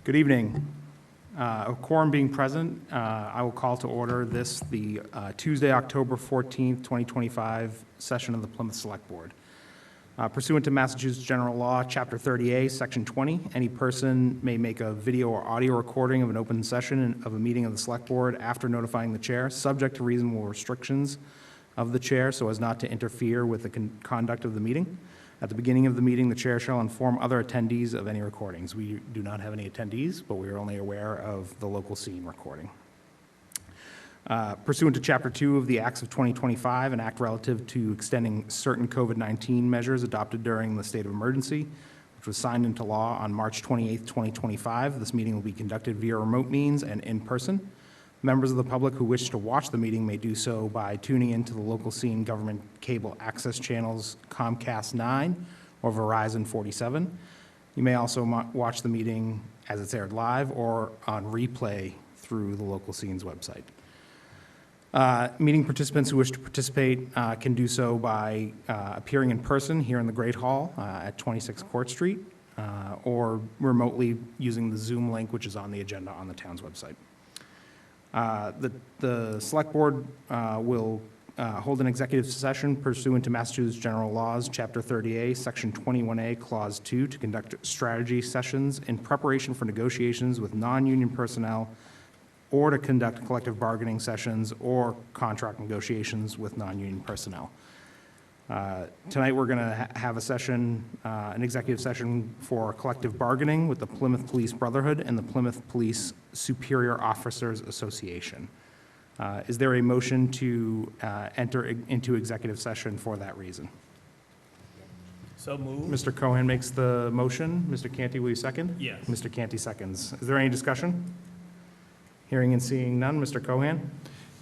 Good evening. A quorum being present, I will call to order the Tuesday, October 14th, 2025 session of the Plymouth Select Board. Pursuant to Massachusetts General Law, Chapter 30A, Section 20, any person may make a video or audio recording of an open session of a meeting of the Select Board after notifying the chair, subject to reasonable restrictions of the chair so as not to interfere with the conduct of the meeting. At the beginning of the meeting, the chair shall inform other attendees of any recordings. We do not have any attendees, but we are only aware of the local scene recording. Pursuant to Chapter 2 of the Acts of 2025, an act relative to extending certain COVID-19 measures adopted during the state of emergency, which was signed into law on March 28, 2025. This meeting will be conducted via remote means and in person. Members of the public who wish to watch the meeting may do so by tuning into the local scene government cable access channels Comcast 9 or Verizon 47. You may also watch the meeting as it's aired live or on replay through the local scene's website. Meeting participants who wish to participate can do so by appearing in person here in the Great Hall at 26 Court Street or remotely using the Zoom link, which is on the agenda on the town's website. The Select Board will hold an executive session pursuant to Massachusetts General Laws, Chapter 30A, Section 21A, Clause 2, to conduct strategy sessions in preparation for negotiations with non-union personnel or to conduct collective bargaining sessions or contract negotiations with non-union personnel. Tonight we're going to have a session, an executive session for collective bargaining with the Plymouth Police Brotherhood and the Plymouth Police Superior Officers Association. Is there a motion to enter into executive session for that reason? So moved. Mr. Cohen makes the motion. Mr. Canty, will you second? Yes. Mr. Canty seconds. Is there any discussion? Hearing and seeing none. Mr. Cohen?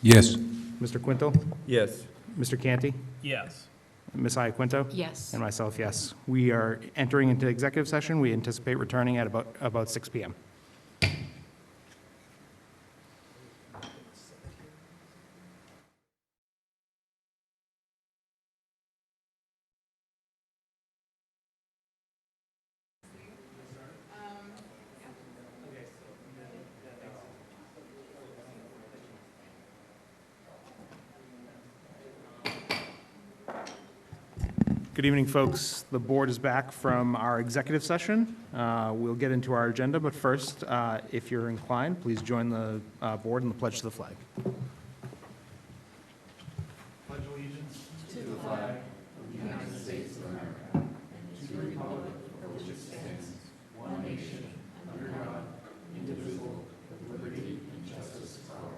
Yes. Mr. Quinto? Yes. Mr. Canty? Yes. Ms. Iaquinto? Yes. And myself, yes. We are entering into executive session. We anticipate returning at about 6 p.m. Good evening, folks. The board is back from our executive session. We'll get into our agenda, but first, if you're inclined, please join the board in the pledge to the flag. Pledge allegiance to the flag of the United States of America and to the republic for which it stands, one nation, under God, indivisible, with liberty and justice for all.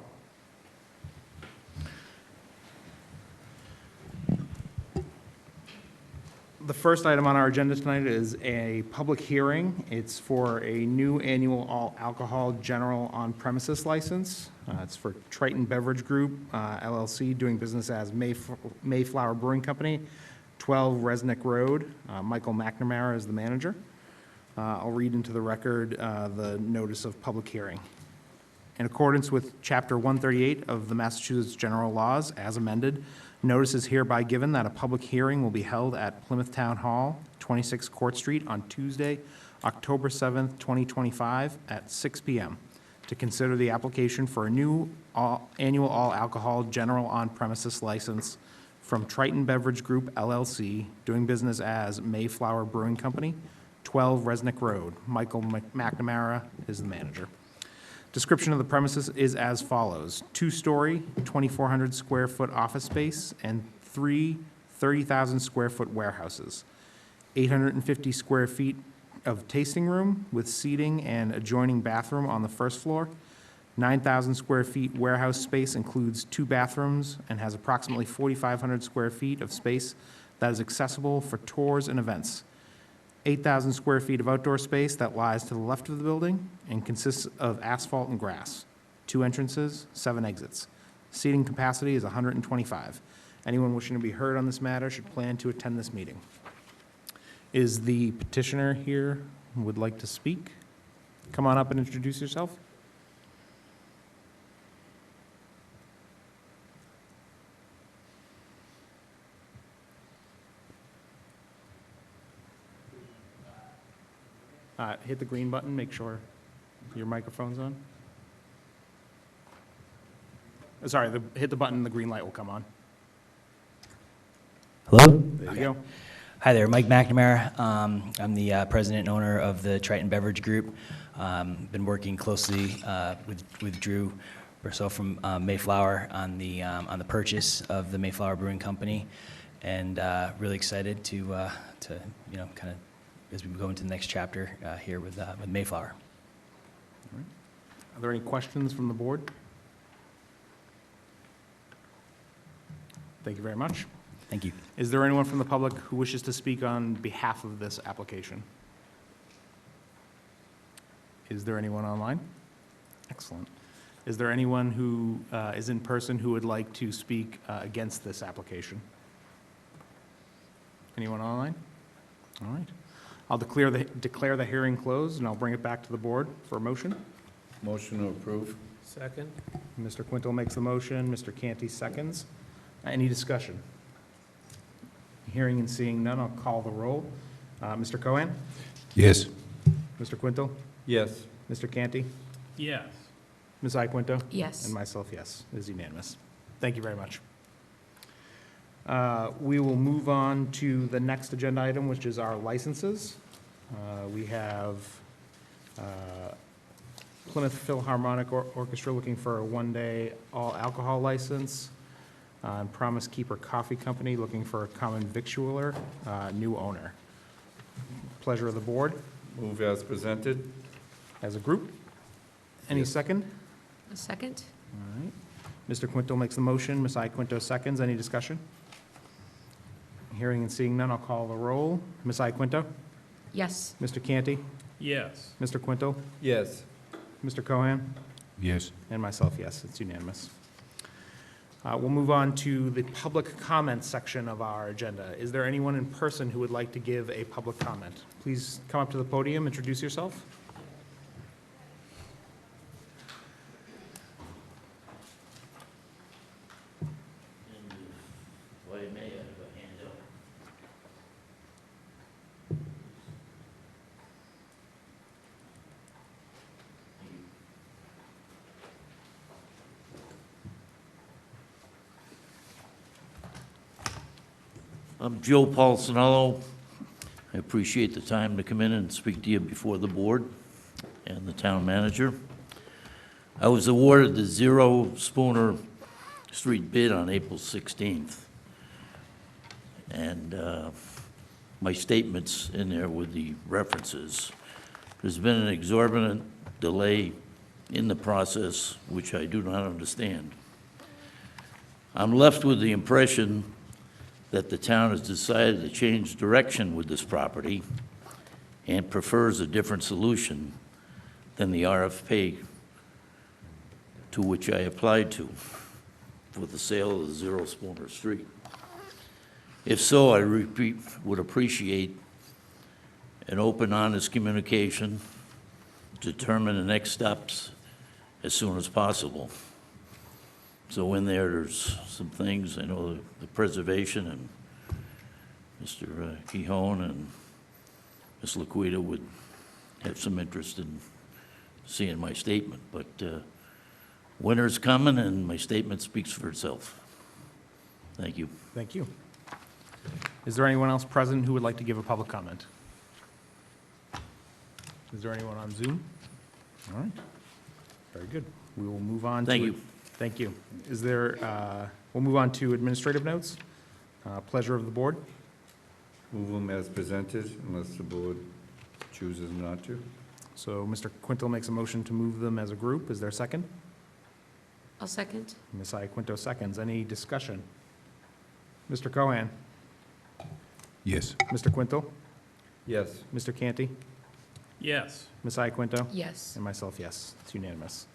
The first item on our agenda tonight is a public hearing. It's for a new annual all-alcohol general on-premises license. It's for Triton Beverage Group, LLC, doing business as Mayflower Brewing Company, 12 Resnick Road. Michael McNamara is the manager. I'll read into the record the notice of public hearing. In accordance with Chapter 138 of the Massachusetts General Laws, as amended, notice is hereby given that a public hearing will be held at Plymouth Town Hall, 26 Court Street, on Tuesday, October 7th, 2025, at 6 p.m. to consider the application for a new annual all-alcohol general on-premises license from Triton Beverage Group, LLC, doing business as Mayflower Brewing Company, 12 Resnick Road. Michael McNamara is the manager. Description of the premises is as follows: two-story, 2,400 square foot office space and three 30,000 square foot warehouses, 850 square feet of tasting room with seating and adjoining bathroom on the first floor. 9,000 square feet warehouse space includes two bathrooms and has approximately 4,500 square feet of space that is accessible for tours and events. 8,000 square feet of outdoor space that lies to the left of the building and consists of asphalt and grass. 2 entrances, 7 exits. Seating capacity is 125. Anyone wishing to be heard on this matter should plan to attend this meeting. Is the petitioner here who would like to speak? Come on up and introduce yourself. Hit the green button, make sure your microphone's on? Sorry, hit the button, the green light will come on. Hello? There you go. Hi there, Mike McNamara. I'm the president and owner of the Triton Beverage Group. Been working closely with Drew Brissot from Mayflower on the purchase of the Mayflower Brewing Company, and really excited to kind of as we go into the next chapter here with Mayflower. Are there any questions from the board? Thank you very much. Thank you. Is there anyone from the public who wishes to speak on behalf of this application? Is there anyone online? Excellent. Is there anyone who is in person who would like to speak against this application? Anyone online? All right. I'll declare the hearing closed, and I'll bring it back to the board for a motion. Motion to approve. Second? Mr. Quintel makes the motion, Mr. Canty seconds. Any discussion? Hearing and seeing none, I'll call the roll. Mr. Cohen? Yes. Mr. Quintel? Yes. Mr. Canty? Yes. Ms. Iaquinto? Yes. And myself, yes. It is unanimous. Thank you very much. We will move on to the next agenda item, which is our licenses. We have Plymouth Philharmonic Orchestra looking for a one-day all-alcohol license. And Promise Keeper Coffee Company looking for a common victualler, new owner. Pleasure of the board. Move as presented. As a group. Any Yes. second? A second? All right. Mr. Quintel makes the motion, Ms. Iaquinto seconds. Any discussion? Hearing and seeing none, I'll call the roll. Ms. Iaquinto? Yes. Mr. Canty? Yes. Mr. Quintel? Yes. Mr. Cohen? Yes. And myself, yes. It's unanimous. We'll move on to the public comment section of our agenda. Is there anyone in person who would like to give a public comment? Please come up to the podium, introduce yourself. I'm Joe Paulsonello. I appreciate the time to come in and speak to you before the board and the town manager. I was awarded the Zero Spooner Street bid on April 16th. And my statement's in there with the references. There's been an exorbitant delay in the process, which I do not understand. I'm left with the impression that the town has decided to change direction with this property and prefers a different solution than the RFP to which I applied to for the sale of the Zero Spooner Street. If so, I would appreciate an open, honest communication, determine the next steps as soon as possible. So in there's some things, I know the preservation and Mr. Kehoe and Ms. Laquita would have some interest in seeing my statement, but winter's coming and my statement speaks for itself. Thank you. Thank you. Is there anyone else present who would like to give a public comment? Is there anyone on Zoom? All right. Very good. We will move on to... Thank you. Thank you. Is there, we'll move on to administrative notes. Pleasure of the board. Move them as presented unless the board chooses not to. So Mr. Quintel makes a motion to move them as a group. Is there a second? I'll second. Ms. Iaquinto seconds. Any discussion? Mr. Cohen? Yes. Mr. Quintel? Yes. Mr. Canty? Yes. Ms. Iaquinto? Yes. And myself, yes. It's unanimous.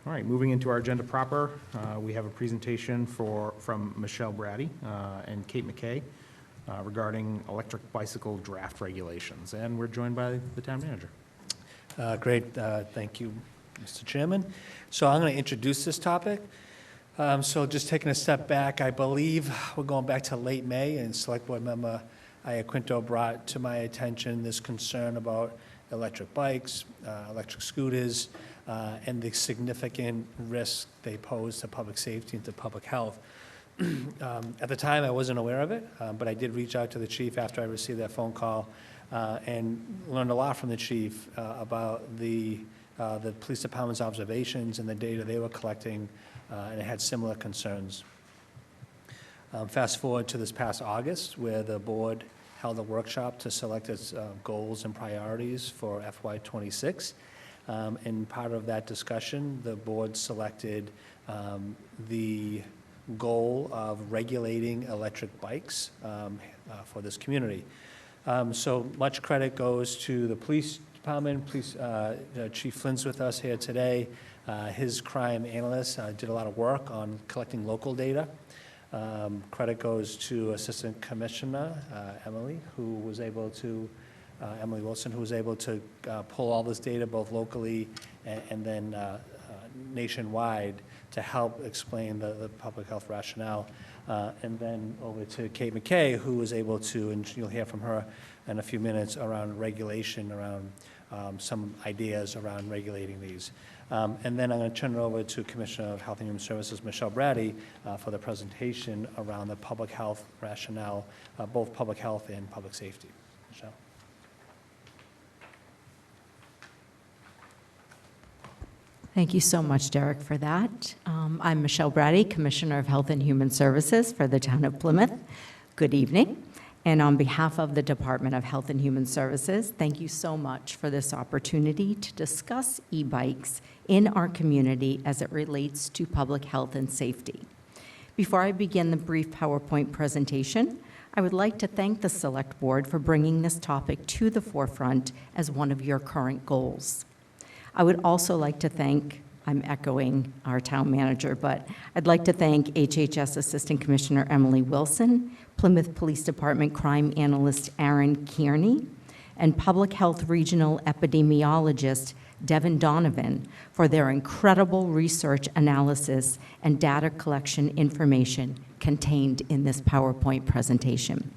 All right, moving into our agenda proper, we have a presentation from Michelle Brady and Kate McKay regarding electric bicycle draft regulations, and we're joined by the town manager. Great. Thank you, Mr. Chairman. So I'm going to introduce this topic. So just taking a step back, I believe we're going back to late May, and Select Board Member Iaquinto brought to my attention this concern about electric bikes, electric scooters, and the significant risk they pose to public safety and to public health. At the time, I wasn't aware of it, but I did reach out to the chief after I received that phone call and learned a lot from the chief about the police department's observations and the data they were collecting, and it had similar concerns. Fast forward to this past August, where the board held a workshop to select its goals and priorities for FY '26. And part of that discussion, the board selected the goal of regulating electric bikes for this community. So much credit goes to the police department. Chief Flynn's with us here today. His crime analyst did a lot of work on collecting local data. Credit goes to Assistant Commissioner Emily Wilson, who was able to pull all this data both locally and then nationwide to help explain the public health rationale. And then over to Kate McKay, who was able to, and you'll hear from her in a few minutes, around regulation, around some ideas around regulating these. And then I'm going to turn it over to Commissioner of Health and Human Services, Michelle Brady, for the presentation around the public health rationale, both public health and public safety. Michelle. Thank you so much, Derek, for that. I'm Michelle Brady, Commissioner of Health and Human Services for the town of Plymouth. Good evening. And on behalf of the Department of Health and Human Services, thank you so much for this opportunity to discuss e-bikes in our community as it relates to public health and safety. Before I begin the brief PowerPoint presentation, I would like to thank the Select Board for bringing this topic to the forefront as one of your current goals. I would also like to thank, I'm echoing our town manager, but I'd like to thank HHS Assistant Commissioner Emily Wilson, Plymouth Police Department Crime Analyst Aaron Kearney, and Public Health Regional Epidemiologist Devin Donovan for their incredible research analysis and data collection information contained in this PowerPoint presentation.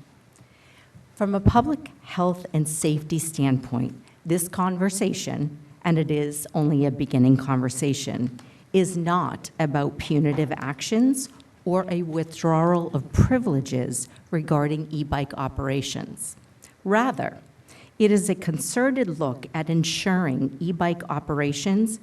From a public health and safety standpoint, this conversation, and it is only a beginning conversation, is not about punitive actions or a withdrawal of privileges regarding e-bike operations. Rather, it is a concerted look at ensuring e-bike operators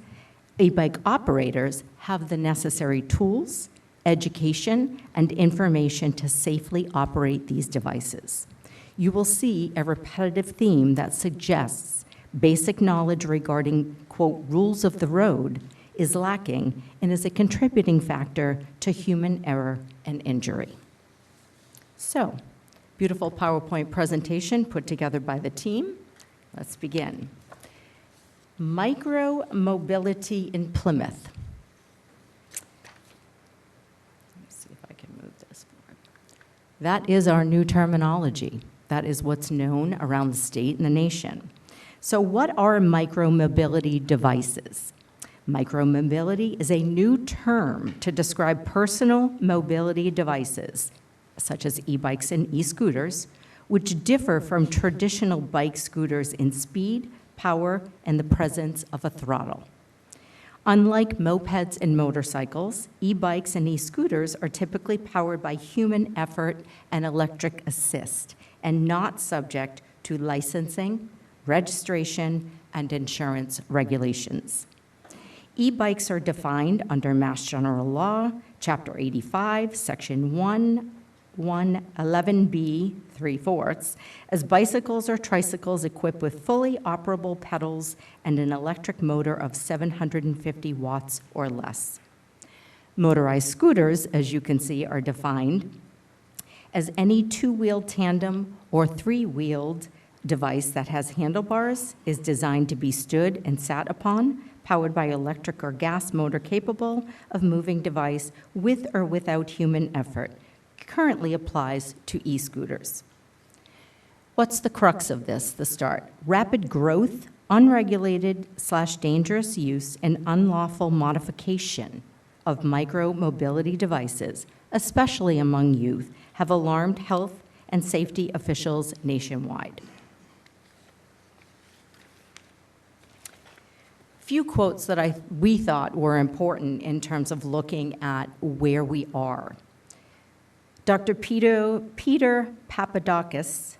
have the necessary tools, education, and information to safely operate these devices. You will see a repetitive theme that suggests basic knowledge regarding, quote, rules of the road is lacking and is a contributing factor to human error and injury. So, beautiful PowerPoint presentation put together by the team. Let's begin. Micro-mobility in Plymouth. Let me see if I can move this forward. That is our new terminology. That is what's known around the state and the nation. So what are micro-mobility devices? Micromobility is a new term to describe personal mobility devices, such as e-bikes and e-scooters, which differ from traditional bike scooters in speed, power, and the presence of a throttle. Unlike mopeds and motorcycles, e-bikes and e-scooters are typically powered by human effort and electric assist, and not subject to licensing, registration, and insurance regulations. E-bikes are defined under Mass General Law, Chapter 85, Section 11B, 3/4, as bicycles or tricycles equipped with fully operable pedals and an electric motor of 750 watts or less. Motorized scooters, as you can see, are defined as any two-wheeled tandem or three-wheeled device that has handlebars, is designed to be stood and sat upon, powered by electric or gas motor capable of moving device with or without human effort, currently applies to e-scooters. What's the crux of this, the start? Rapid growth, unregulated/dangerous use, and unlawful modification of micro-mobility devices, especially among youth, have alarmed health and safety officials nationwide. few quotes that we thought were important in terms of looking at where we are. Dr. Peter Papadakis,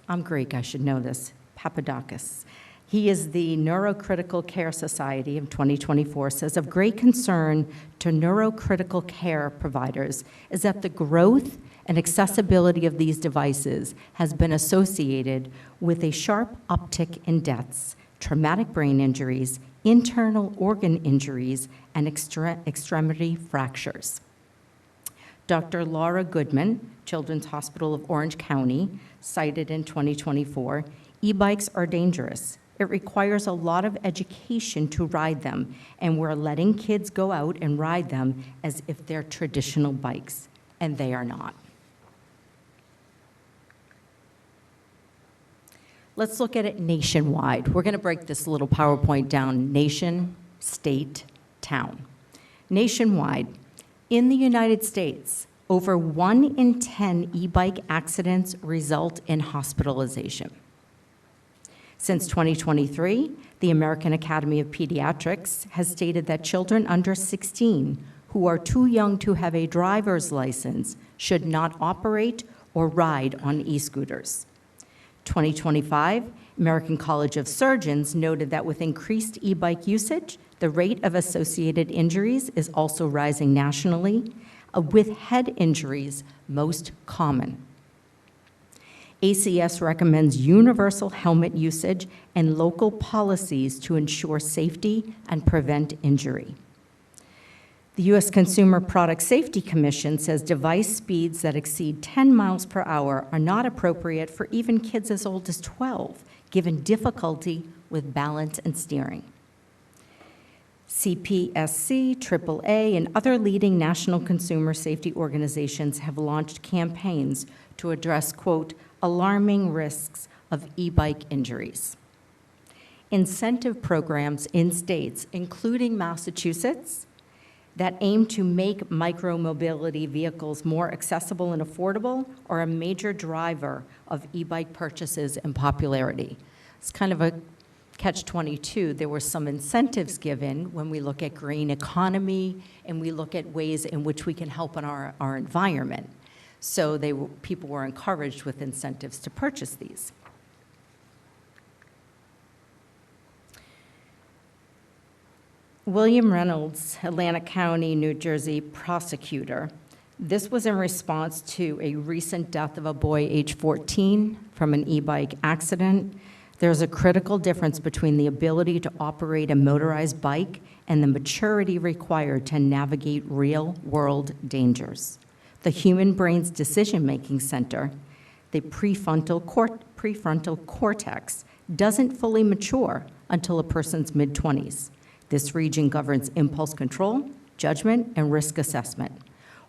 I'm Greek, I should know this, Papadakis. He is the Neurocritical Care Society of 2024, says of great concern to neurocritical care providers is that the growth and accessibility of these devices has been associated with a sharp uptick in deaths, traumatic brain injuries, internal organ injuries, and extremity fractures. Dr. Laura Goodman, Children's Hospital of Orange County, cited in 2024, e-bikes are dangerous. It requires a lot of education to ride them, and we're letting kids go out and ride them as if they're traditional bikes, and they are not. Let's look at it nationwide. We're going to break this little PowerPoint down nation, state, town. Nationwide, in the United States, over 1 in 10 e-bike accidents result in hospitalization. Since 2023, the American Academy of Pediatrics has stated that children under 16 who are too young to have a driver's license should not operate or ride on e-scooters. 2025, American College of Surgeons noted that with increased e-bike usage, the rate of associated injuries is also rising nationally, with head injuries most common. ACS recommends universal helmet usage and local policies to ensure safety and prevent injury. The U.S. Consumer Product Safety Commission says device speeds that exceed 10 miles per hour are not appropriate for even kids as old as 12, given difficulty with balance and steering. CPSC, AAA, and other leading national consumer safety organizations have launched campaigns to address, quote, alarming risks of e-bike injuries. Incentive programs in states, including Massachusetts, that aim to make micromobility vehicles more accessible and affordable are a major driver of e-bike purchases and popularity. It's kind of a catch-22. There were some incentives given when we look at green economy and we look at ways in which we can help in our environment. So people were encouraged with incentives to purchase these. William Reynolds, Atlantic County, New Jersey prosecutor. This was in response to a recent death of a boy age 14 from an e-bike accident. There's a critical difference between the ability to operate a motorized bike and the maturity required to navigate real-world dangers. The human brain's decision-making center, the prefrontal cortex, doesn't fully mature until a person's mid-20s. This region governs impulse control, judgment, and risk assessment.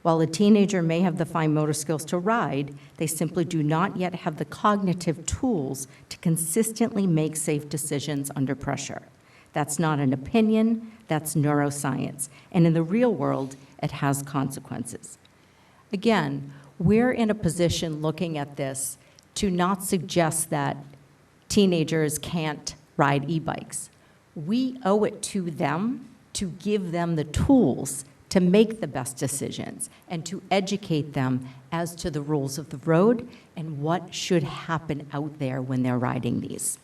While a teenager may have the fine motor skills to ride, they simply do not yet have the cognitive tools to consistently make safe decisions under pressure. That's not an opinion, that's neuroscience. And in the real world, it has consequences. Again, we're in a position looking at this to not suggest that teenagers can't ride e-bikes. We owe it to them to give them the tools to make the best decisions and to educate them as to the rules of the road and what should happen out there when they're riding these.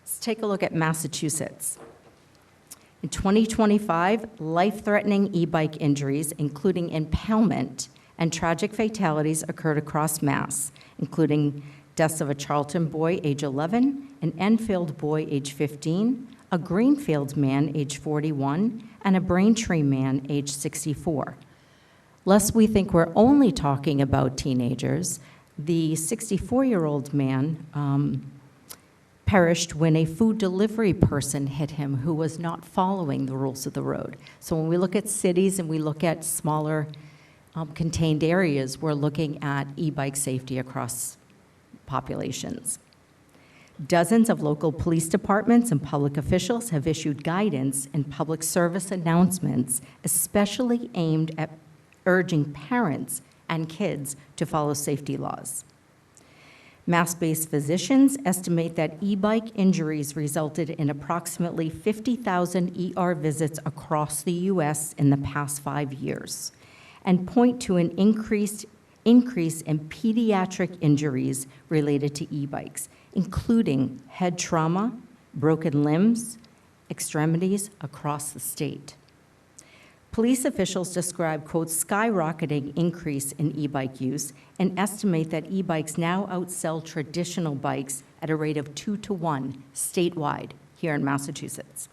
Let's take a look at Massachusetts. In 2025, life-threatening e-bike injuries, including impalement and tragic fatalities, occurred across Mass, including deaths of a Charlton boy, age 11, an Enfield boy, age 15, a Greenfield man, age 41, and a Braintree man, age 64. Lest we think we're only talking about teenagers, the 64-year-old man perished when a food delivery person hit him who was not following the rules of the road. So when we look at cities and we look at smaller contained areas, we're looking at e-bike safety across populations. Dozens of local police departments and public officials have issued guidance and public service announcements, especially aimed at urging parents and kids to follow safety laws. Mass-based physicians estimate that e-bike injuries resulted in approximately 50,000 ER visits across the U.S. in the past 5 years, and point to an increase in pediatric injuries related to e-bikes, including head trauma, broken limbs, extremities across the state. Police officials describe, quote, skyrocketing increase in e-bike use and estimate that e-bikes now outsell traditional bikes at a rate of 2 to 1 statewide here in Massachusetts.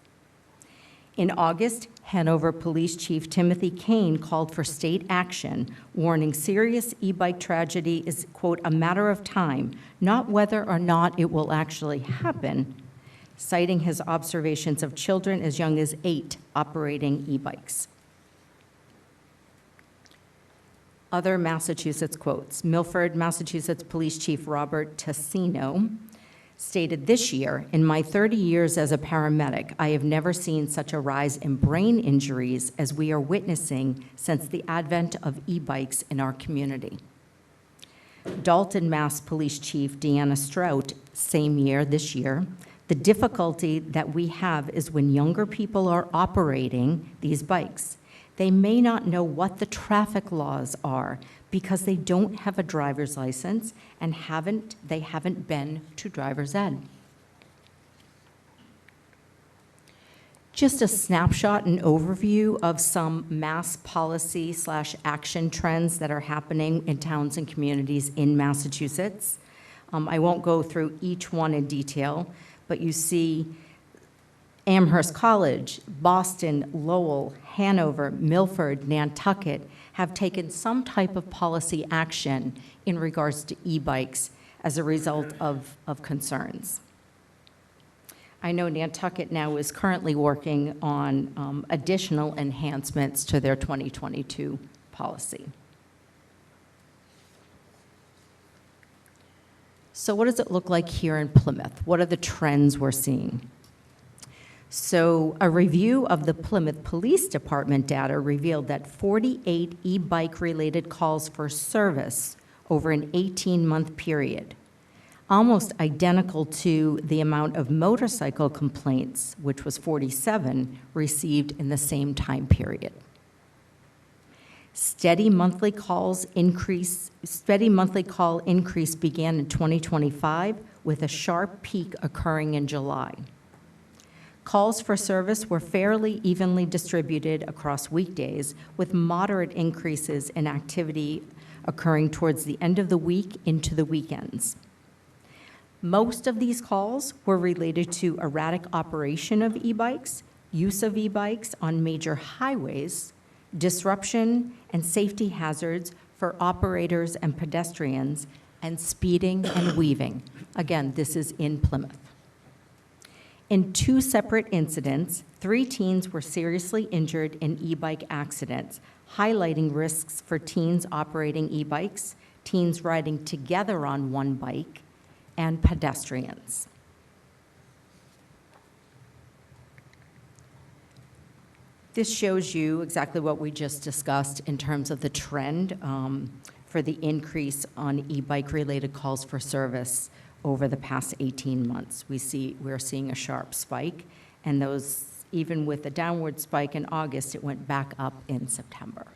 In August, Hanover Police Chief Timothy Kane called for state action, warning serious e-bike tragedy is, quote, a matter of time, not whether or not it will actually happen, citing his observations of children as young as 8 operating e-bikes. Other Massachusetts quotes. Milford, Massachusetts Police Chief Robert Tassino stated this year, in my 30 years as a paramedic, I have never seen such a rise in brain injuries as we are witnessing since the advent of e-bikes in our community. Dalton, Mass Police Chief Deanna Strout, same year, this year, the difficulty that we have is when younger people are operating these bikes. They may not know what the traffic laws are because they don't have a driver's license and they haven't been to driver's ed. Just a snapshot and overview of some mass policy / action trends that are happening in towns and communities in Massachusetts. I won't go through each one in detail, but you see Amherst College, Boston, Lowell, Hanover, Milford, Nantucket have taken some type of policy action in regards to e-bikes as a result of concerns. I know Nantucket now is currently working on additional enhancements to their 2022 policy. So what does it look like here in Plymouth? What are the trends we're seeing? So a review of the Plymouth Police Department data revealed that 48 e-bike related calls for service over an 18-month period, almost identical to the amount of motorcycle complaints, which was 47, received in the same time period. Steady monthly call increase began in 2025 with a sharp peak occurring in July. Calls for service were fairly evenly distributed across weekdays, with moderate increases in activity occurring towards the end of the week into the weekends. Most of these calls were related to erratic operation of e-bikes, use of e-bikes on major highways, disruption and safety hazards for operators and pedestrians, and speeding and weaving. Again, this is in Plymouth. In 2 separate incidents, 3 teens were seriously injured in e-bike accidents, highlighting risks for teens operating e-bikes, teens riding together on one bike, and pedestrians. This shows you exactly what we just discussed in terms of the trend for the increase on e-bike related calls for service over the past 18 months. We're seeing a sharp spike, and those, even with the downward spike in August, it went back up in September.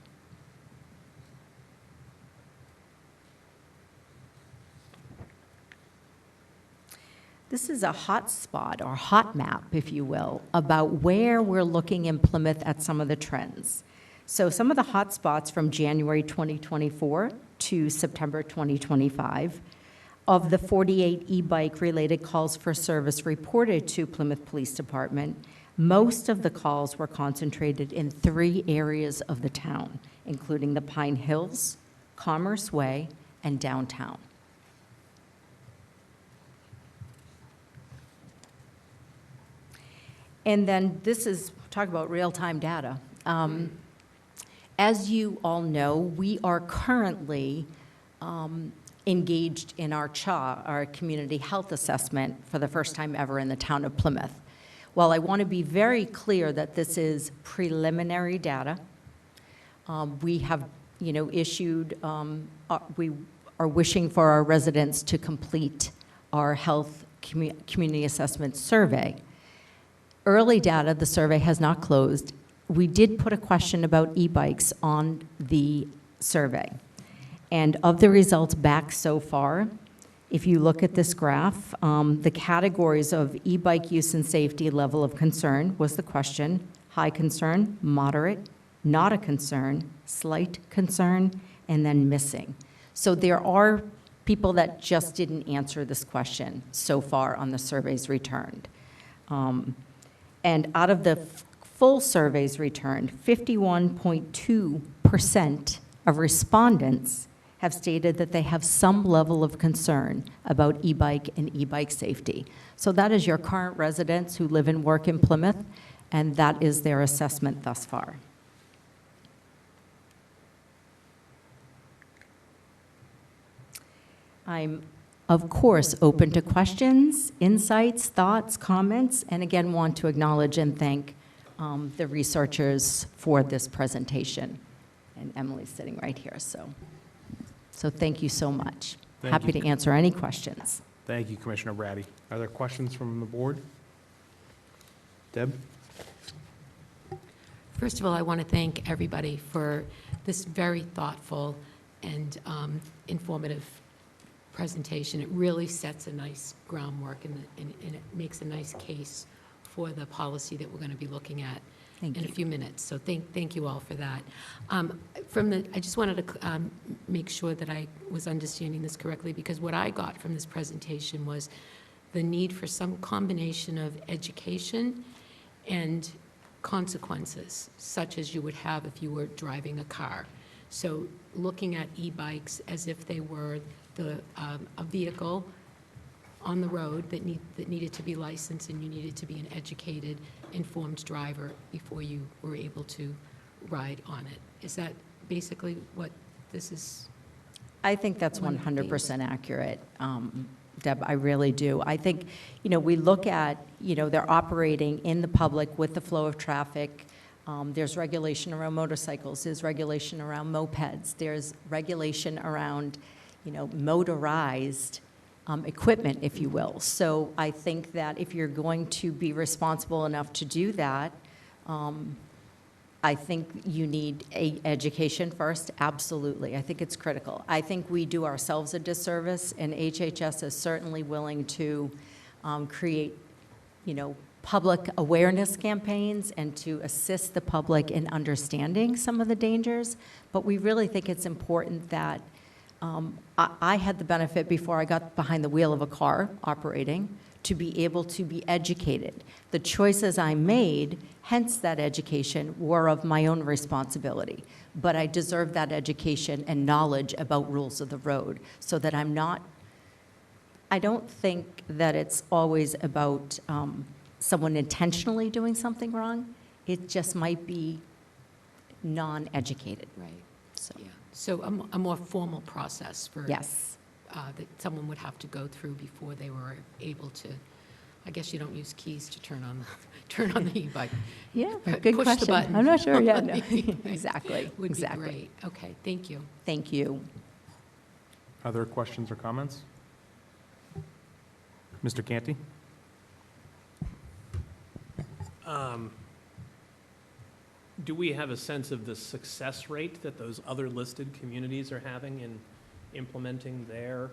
This is a hot spot, or hot map, if you will, about where we're looking in Plymouth at some of the trends. So some of the hot spots from January 2024 to September 2025, of the 48 e-bike related calls for service reported to Plymouth Police Department, most of the calls were concentrated in 3 areas of the town, including the Pine Hills, Commerce Way, and downtown. And then this is, talk about real-time data. As you all know, we are currently engaged in our CHA, our Community Health Assessment, for the first time ever in the town of Plymouth. While I want to be very clear that this is preliminary data, we have, issued, we are wishing for our residents to complete our health community assessment survey. Early data, the survey has not closed. We did put a question about e-bikes on the survey. And of the results back so far, if you look at this graph, the categories of e-bike use and safety level of concern was the question: high concern, moderate, not a concern, slight concern, and then missing. So there are people that just didn't answer this question so far on the surveys returned. And out of the full surveys returned, 51.2% of respondents have stated that they have some level of concern about e-bike and e-bike safety. So that is your current residents who live and work in Plymouth, and that is their assessment thus far. I'm, of course, open to questions, insights, thoughts, comments, and again, want to acknowledge and thank the researchers for this presentation. And Emily's sitting right here, so thank you so much. Thank Happy you. to answer any questions. Thank you, Commissioner Brady. Are there questions from the board? Deb? First of all, I want to thank everybody for this very thoughtful and informative presentation. It really sets a nice groundwork, and it makes a nice case for the policy that we're going to be looking at Thank in a you. few minutes. So thank you all for that. I just wanted to make sure that I was understanding this correctly, because what I got from this presentation was the need for some combination of education and consequences, such as you would have if you were driving a car. So looking at e-bikes as if they were a vehicle on the road that needed to be licensed, and you needed to be an educated, informed driver before you were able to ride on it. Is that basically what this is? I think that's One of the 100% accurate, Deb, I really do. I think, we look at, they're operating in the public with the flow of traffic. There's regulation around motorcycles, there's regulation around mopeds, there's regulation around, motorized equipment, if you will. So I think that if you're going to be responsible enough to do that, I think you need education first, absolutely. I think it's critical. I think we do ourselves a disservice, and HHS is certainly willing to create, public awareness campaigns and to assist the public in understanding some of the dangers. But we really think it's important that I had the benefit before I got behind the wheel of a car operating to be able to be educated. The choices I made, hence that education, were of my own responsibility. But I deserve that education and knowledge about rules of the road so that I don't think that it's always about someone intentionally doing something wrong. It just might be non-educated. Right. So, Yeah. So a more formal process for yes. that someone would have to go through before they were able to. I guess you don't use keys to turn on the e-bike. Yeah, Push good the question. button. I'm not sure. Yeah, no. Exactly. Would be exactly. great. Okay, thank you. Thank you. Other questions or comments? Mr. Canty? Do we have a sense of the success rate that those other listed communities are having in implementing their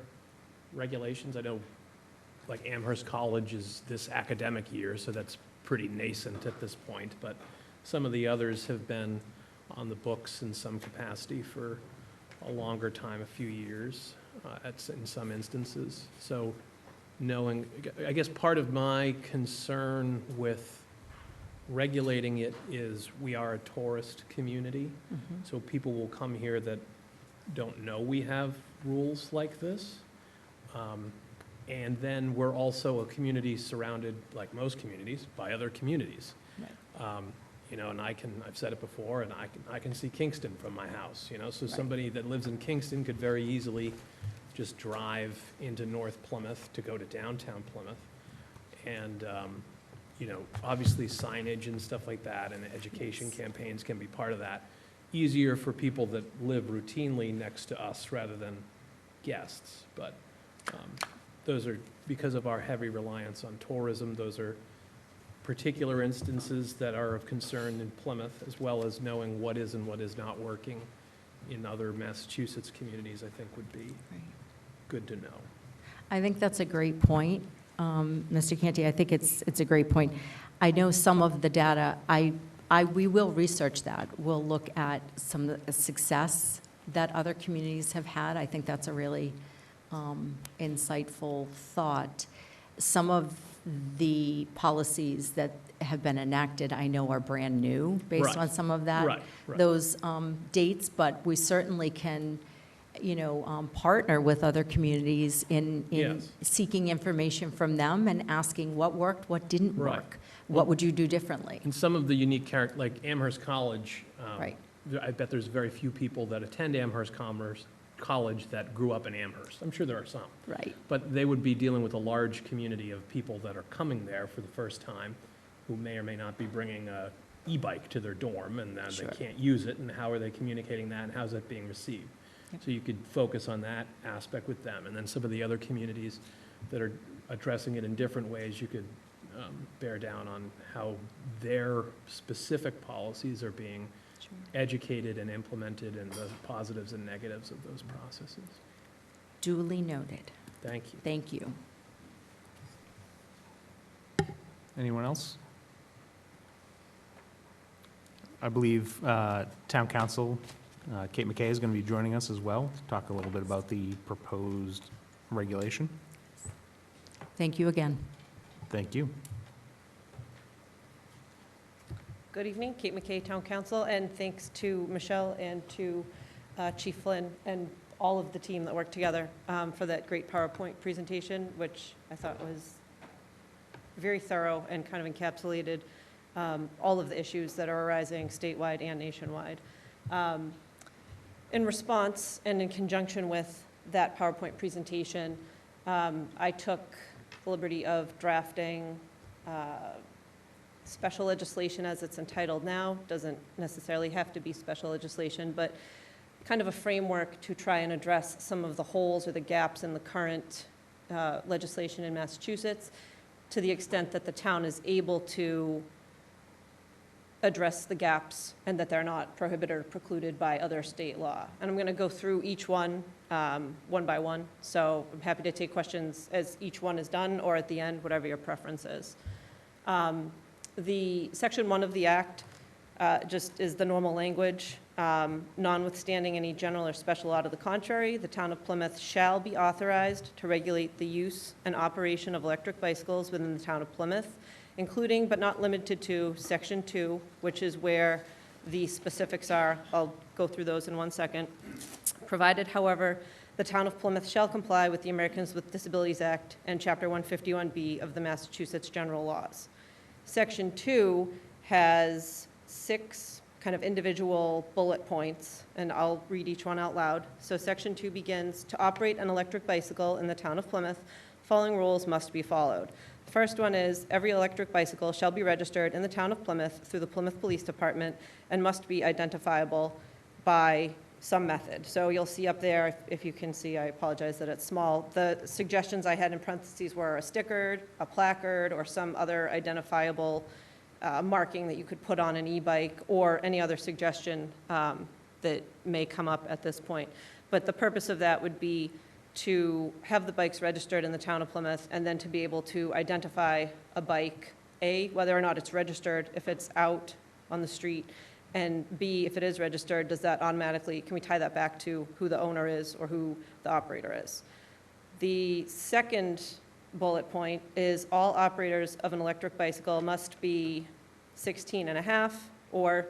regulations? I know, like Amherst College is this academic year, so that's pretty nascent at this point, but some of the others have been on the books in some capacity for a longer time, a few years, in some instances. So knowing, I guess part of my concern with regulating it is we are a tourist community, so people will come here that don't know we have rules like this. And then we're also a community surrounded, like most communities, by other communities. Right. And I've said it before, and I can see Kingston from my house, so somebody that lives in Kingston could very easily just drive into North Plymouth to go to downtown Plymouth. And, obviously signage and stuff like that and education campaigns can be part of that. Easier for people that live routinely next to us rather than guests. But those are, because of our heavy reliance on tourism, those are particular instances that are of concern in Plymouth, as well as knowing what is and what is not working in other Massachusetts communities, I think would be good to know. I think that's a great point, Mr. Canty. I think it's a great point. I know some of the data, we will research that. We'll look at some of the success that other communities have had. I think that's a really insightful thought. Some of the policies that have been enacted, I know, are brand new based Right. on some of that, Right. those dates, but we certainly can, partner with other communities in Yes. seeking information from them and asking what worked, what didn't Right. work. What would you do differently? And some of the unique like Amherst College, Right. I bet there's very few people that attend Amherst College that grew up in Amherst. I'm sure there are some. Right. But they would be dealing with a large community of people that are coming there for the first time, who may or may not be bringing a e-bike to their dorm, and they Sure. can't use it, and how are they communicating that, and how's that being received? Yep. So you could focus on that aspect with them, and then some of the other communities that are addressing it in different ways, you could bear down on how their specific policies are being educated and implemented, and the positives and negatives of those processes. Duly noted. Thank you. Thank you. Anyone else? I believe Town Council, Kate McKay, is going to be joining us as well to talk a little bit about the proposed regulation. Thank you again. Thank you. Good evening, Kate McKay, Town Council, and thanks to Michelle and to Chief Flynn and all of the team that worked together for that great PowerPoint presentation, which I thought was very thorough and kind of encapsulated all of the issues that are arising statewide and nationwide. In response and in conjunction with that PowerPoint presentation, I took the liberty of drafting special legislation, as it's entitled now. Doesn't necessarily have to be special legislation, but kind of a framework to try and address some of the holes or the gaps in the current legislation in Massachusetts, to the extent that the town is able to address the gaps and that they're not prohibited or precluded by other state law. And I'm going to go through each one by one. So I'm happy to take questions as each one is done, or at the end, whatever your preference is. The Section 1 of the Act just is the normal language. Notwithstanding any general or special law to the contrary, the town of Plymouth shall be authorized to regulate the use and operation of electric bicycles within the town of Plymouth, including but not limited to Section 2, which is where the specifics are. I'll go through those in 1 second. Provided, however, the town of Plymouth shall comply with the Americans with Disabilities Act and Chapter 151B of the Massachusetts General Laws. Section 2 has 6 kind of individual bullet points, and I'll read each one out loud. So Section 2 begins, to operate an electric bicycle in the town of Plymouth, following rules must be followed. The first one is, every electric bicycle shall be registered in the town of Plymouth through the Plymouth Police Department and must be identifiable by some method. So you'll see up there, if you can see, I apologize that it's small, the suggestions I had in parentheses were a sticker, a placard, or some other identifiable marking that you could put on an e-bike, or any other suggestion that may come up at this point. But the purpose of that would be to have the bikes registered in the town of Plymouth, and then to be able to identify a bike, A, whether or not it's registered, if it's out on the street, and B, if it is registered, does that automatically, can we tie that back to who the owner is or who the operator is? The second bullet point is all operators of an electric bicycle must be 16 and a half, or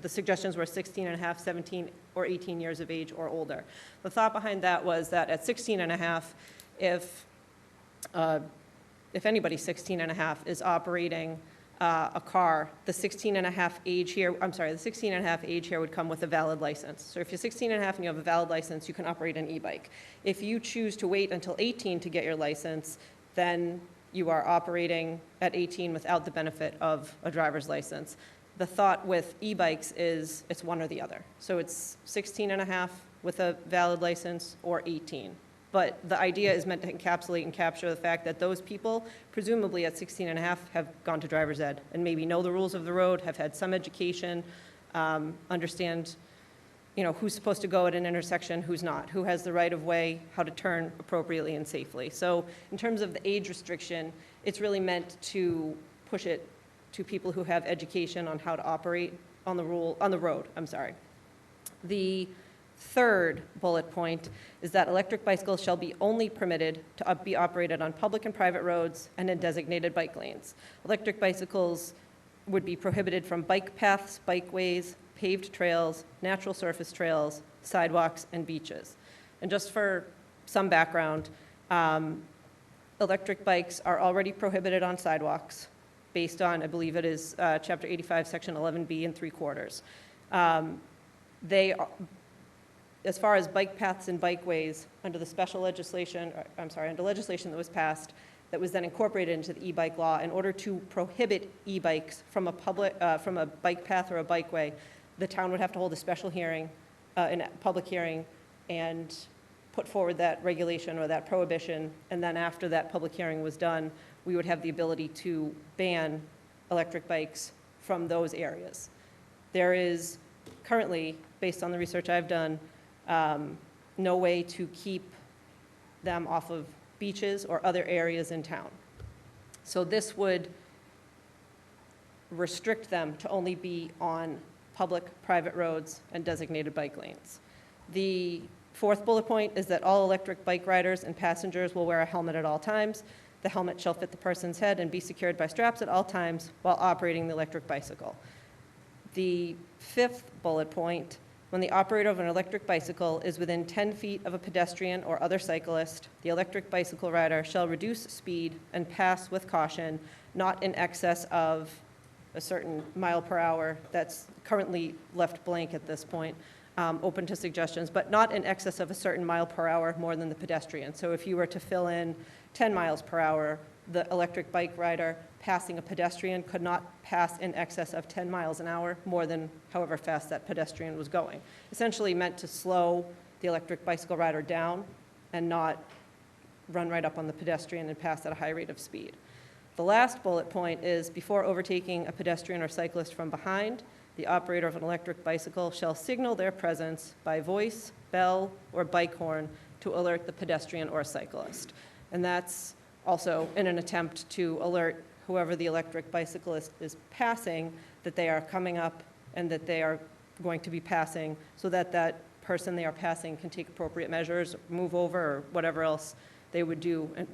the suggestions were 16 and a half, 17, or 18 years of age or older. The thought behind that was that at 16 and a half, if anybody 16 and a half is operating a car, the 16 and a half age here, the 16 and a half age here would come with a valid license. So if you're 16 and a half and you have a valid license, you can operate an e-bike. If you choose to wait until 18 to get your license, then you are operating at 18 without the benefit of a driver's license. The thought with e-bikes is it's one or the other. So it's 16 and a half with a valid license or 18. But the idea is meant to encapsulate and capture the fact that those people, presumably at 16 and a half, have gone to driver's ed and maybe know the rules of the road, have had some education, understand, who's supposed to go at an intersection, who's not, who has the right of way, how to turn appropriately and safely. So in terms of the age restriction, it's really meant to push it to people who have education on how to operate on the road. The third bullet point is that electric bicycles shall be only permitted to be operated on public and private roads and in designated bike lanes. Electric bicycles would be prohibited from bike paths, bikeways, paved trails, natural surface trails, sidewalks, and beaches. And just for some background, electric bikes are already prohibited on sidewalks based on, I believe it is Chapter 85, Section 11B and 3/4. As far as bike paths and bikeways, under the special legislation, under legislation that was passed, that was then incorporated into the e-bike law, in order to prohibit e-bikes from a bike path or a bikeway, the town would have to hold a special hearing, a public hearing, and put forward that regulation or that prohibition, and then after that public hearing was done, we would have the ability to ban electric bikes from those areas. There is currently, based on the research I've done, no way to keep them off of beaches or other areas in town. So this would restrict them to only be on public, private roads and designated bike lanes. The fourth bullet point is that all electric bike riders and passengers will wear a helmet at all times. The helmet shall fit the person's head and be secured by straps at all times while operating the electric bicycle. The fifth bullet point, when the operator of an electric bicycle is within 10 feet of a pedestrian or other cyclist, the electric bicycle rider shall reduce speed and pass with caution, not in excess of a certain mile per hour that's currently left blank at this point, open to suggestions, but not in excess of a certain mile per hour more than the pedestrian. So if you were to fill in 10 miles per hour, the electric bike rider passing a pedestrian could not pass in excess of 10 miles an hour, more than however fast that pedestrian was going. Essentially meant to slow the electric bicycle rider down and not run right up on the pedestrian and pass at a high rate of speed. The last bullet point is, before overtaking a pedestrian or cyclist from behind, the operator of an electric bicycle shall signal their presence by voice, bell, or bike horn to alert the pedestrian or cyclist. And that's also in an attempt to alert whoever the electric bicyclist is passing that they are coming up and that they are going to be passing, so that that person they are passing can take appropriate measures, move over, or whatever else they would do in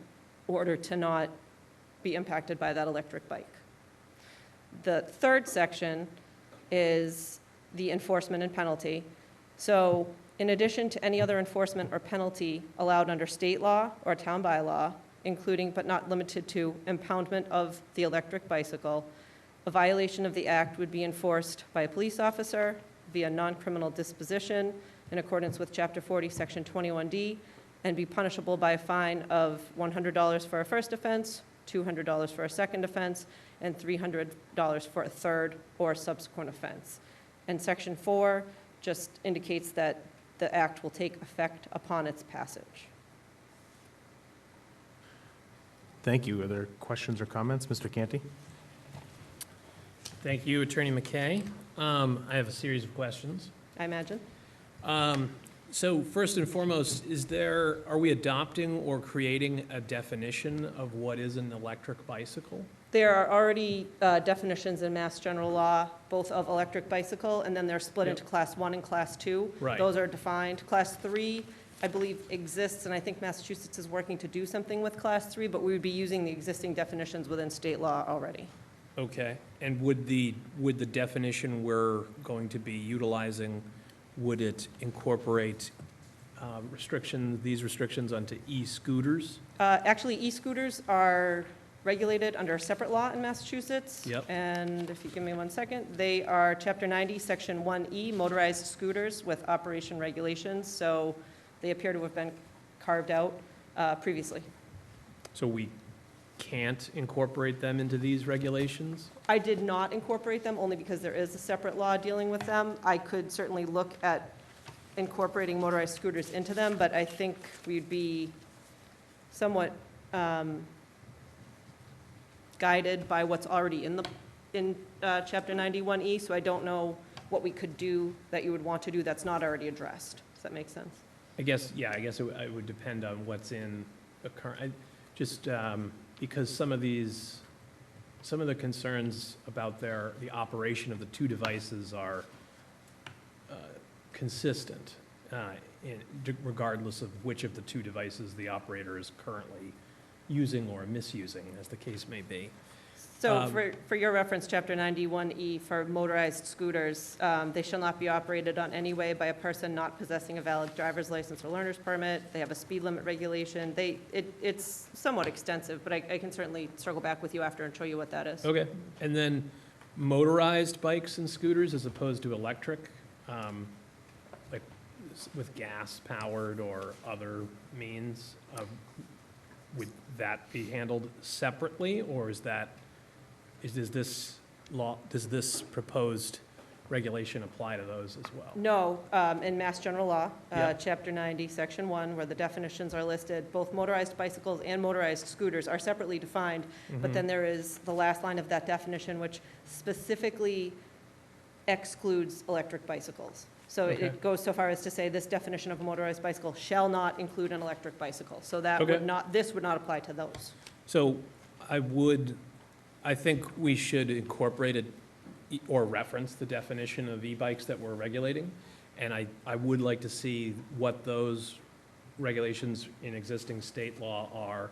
order to not be impacted by that electric bike. The third section is the enforcement and penalty. So in addition to any other enforcement or penalty allowed under state law or town bylaw, including but not limited to impoundment of the electric bicycle, a violation of the act would be enforced by a police officer via non-criminal disposition in accordance with Chapter 40, Section 21D, and be punishable by a fine of $100 for a first offense, $200 for a second offense, and $300 for a third or subsequent offense. And Section 4 just indicates that the act will take effect upon its passage. Thank you. Are there questions or comments? Mr. Canty? Thank you, Attorney McKay. I have a series of questions. I imagine. So first and foremost, are we adopting or creating a definition of what is an electric bicycle? There are already definitions in Mass General Law, both of electric bicycle, and then they're split Yep. into Class 1 and Class 2. Right. Those are defined. Class 3, I believe, exists, and I think Massachusetts is working to do something with Class 3, but we would be using the existing definitions within state law already. Okay, and would the definition we're going to be utilizing, would it incorporate these restrictions onto e-scooters? Actually, e-scooters are regulated under a separate law in Massachusetts. Yep. And if you give me 1 second, they are Chapter 90, Section 1E, motorized scooters with operation regulations. So they appear to have been carved out previously. So we can't incorporate them into these regulations? I did not incorporate them only because there is a separate law dealing with them. I could certainly look at incorporating motorized scooters into them, but I think we'd be somewhat guided by what's already in Chapter 91E, so I don't know what we could do that you would want to do that's not already addressed. Does that make sense? I guess it would depend on what's in the current, because some of the concerns about the operation of the two devices are consistent, regardless of which of the two devices the operator is currently using or misusing, as the case may be. So for your reference, Chapter 91E, for motorized scooters, they shall not be operated on any way by a person not possessing a valid driver's license or learner's permit. They have a speed limit regulation. It's somewhat extensive, but I can certainly circle back with you after and show you what that is. Okay, and then motorized bikes and scooters as opposed to electric, like with gas-powered or other means, would that be handled separately, or does this proposed regulation apply to those as well? No, in Mass General Law, Yep. Chapter 90, Section 1, where the definitions are listed, both motorized bicycles and motorized scooters are separately defined, but then there is the last line of that definition, which specifically excludes electric bicycles. So Okay. it goes so far as to say this definition of a motorized bicycle shall not include an electric bicycle. So that Okay. would not, this would not apply to those. So I think we should incorporate it or reference the definition of e-bikes that we're regulating. And I would like to see what those regulations in existing state law are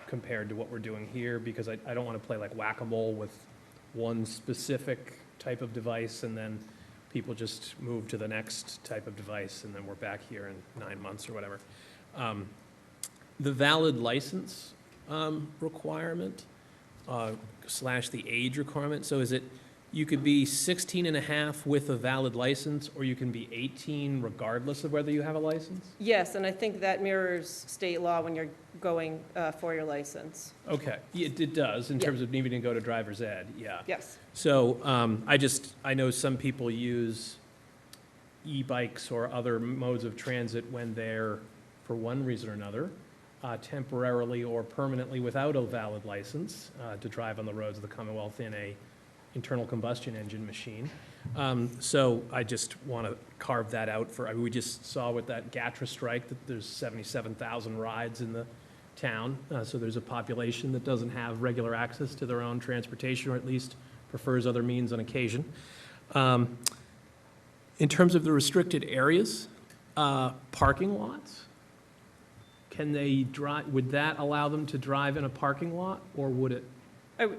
compared to what we're doing here, because I don't want to play like whack-a-mole with one specific type of device and then people just move to the next type of device and then we're back here in 9 months or whatever. The valid license requirement / the age requirement, so is it, you could be 16 and a half with a valid license, or you can be 18 regardless of whether you have a license? Yes, and I think that mirrors state law when you're going for your license. Okay, it does, in Yeah. terms of needing to go to driver's ed, yeah. Yes. So I know some people use e-bikes or other modes of transit when they're, for one reason or another, temporarily or permanently without a valid license to drive on the roads of the Commonwealth in a internal combustion engine machine. So I just want to carve that out we just saw with that GATRA strike that there's 77,000 rides in the town. So there's a population that doesn't have regular access to their own transportation, or at least prefers other means on occasion. In terms of the restricted areas, parking lots, can they drive, would that allow them to drive in a parking lot, or would it?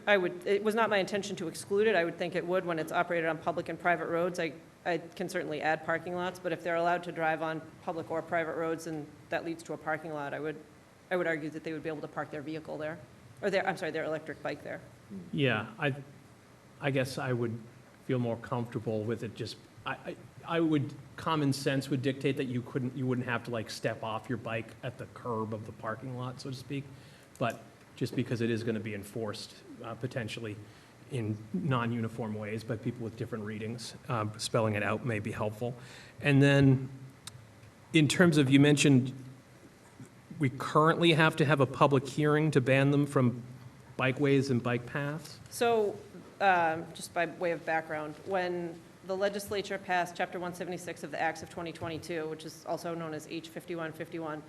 I would, it was not my intention to exclude it. I would think it would when it's operated on public and private roads. I can certainly add parking lots, but if they're allowed to drive on public or private roads and that leads to a parking lot, I would argue that they would be able to park their vehicle there, or their electric bike there. Yeah, I guess I would feel more comfortable with it just, common sense would dictate that you wouldn't have to like step off your bike at the curb of the parking lot, so to speak. But just because it is going to be enforced potentially in non-uniform ways by people with different readings, spelling it out may be helpful. And then in terms of, you mentioned we currently have to have a public hearing to ban them from bikeways and bike paths? So, just by way of background, when the legislature passed Chapter 176 of the Acts of 2022, which is also known as H 5151,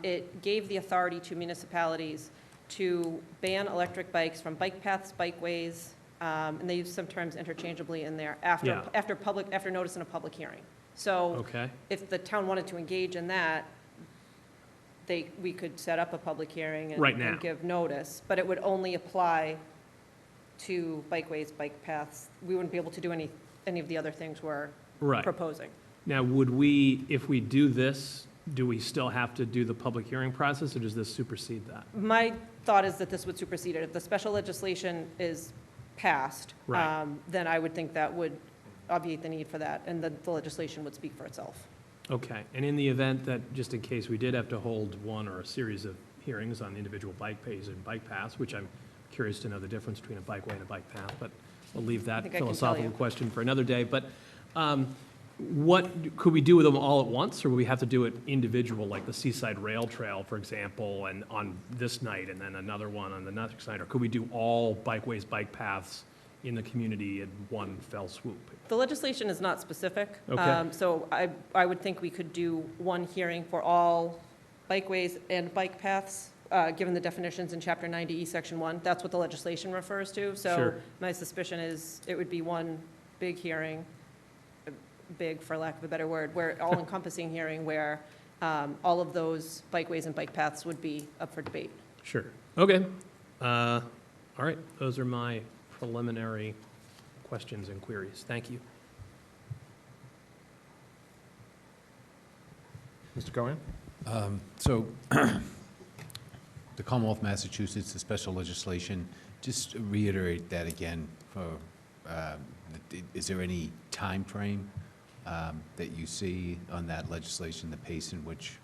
it gave the authority to municipalities to ban electric bikes from bike paths, bikeways, and they use some terms interchangeably in there, Yeah. after notice in a public hearing. So Okay, if the town wanted to engage in that, we could set up a public hearing Right now. and give notice, but it would only apply to bikeways, bike paths. We wouldn't be able to do any of the other things we're right. proposing. Now, if we do this, do we still have to do the public hearing process, or does this supersede that? My thought is that this would supersede it. If the special legislation is passed, Right. then I would think that would obviate the need for that, and the legislation would speak for itself. Okay, and in the event that, just in case we did have to hold one or a series of hearings on individual bike paths and bike paths, which I'm curious to know the difference between a bikeway and a bike path, but we'll leave that I think I can tell philosophical you. question for another day. But could we do with them all at once, or would we have to do it individual, like the Seaside Rail Trail, for example, and on this night, and then another one on the next night? Or could we do all bikeways, bike paths in the community in one fell swoop? The legislation is not specific. Okay. So I would think we could do one hearing for all bikeways and bike paths, given the definitions in Chapter 90E, Section 1. That's what the legislation refers to. So Sure. my suspicion is it would be one big hearing, big for lack of a better word, where all-encompassing hearing where all of those bikeways and bike paths would be up for debate. Sure. Okay. All right. Those are my preliminary questions and queries. Thank you. Mr. Cohen? So, the Commonwealth of Massachusetts, the special legislation, just reiterate that again for, is there any time frame that you see on that legislation, the pace in which?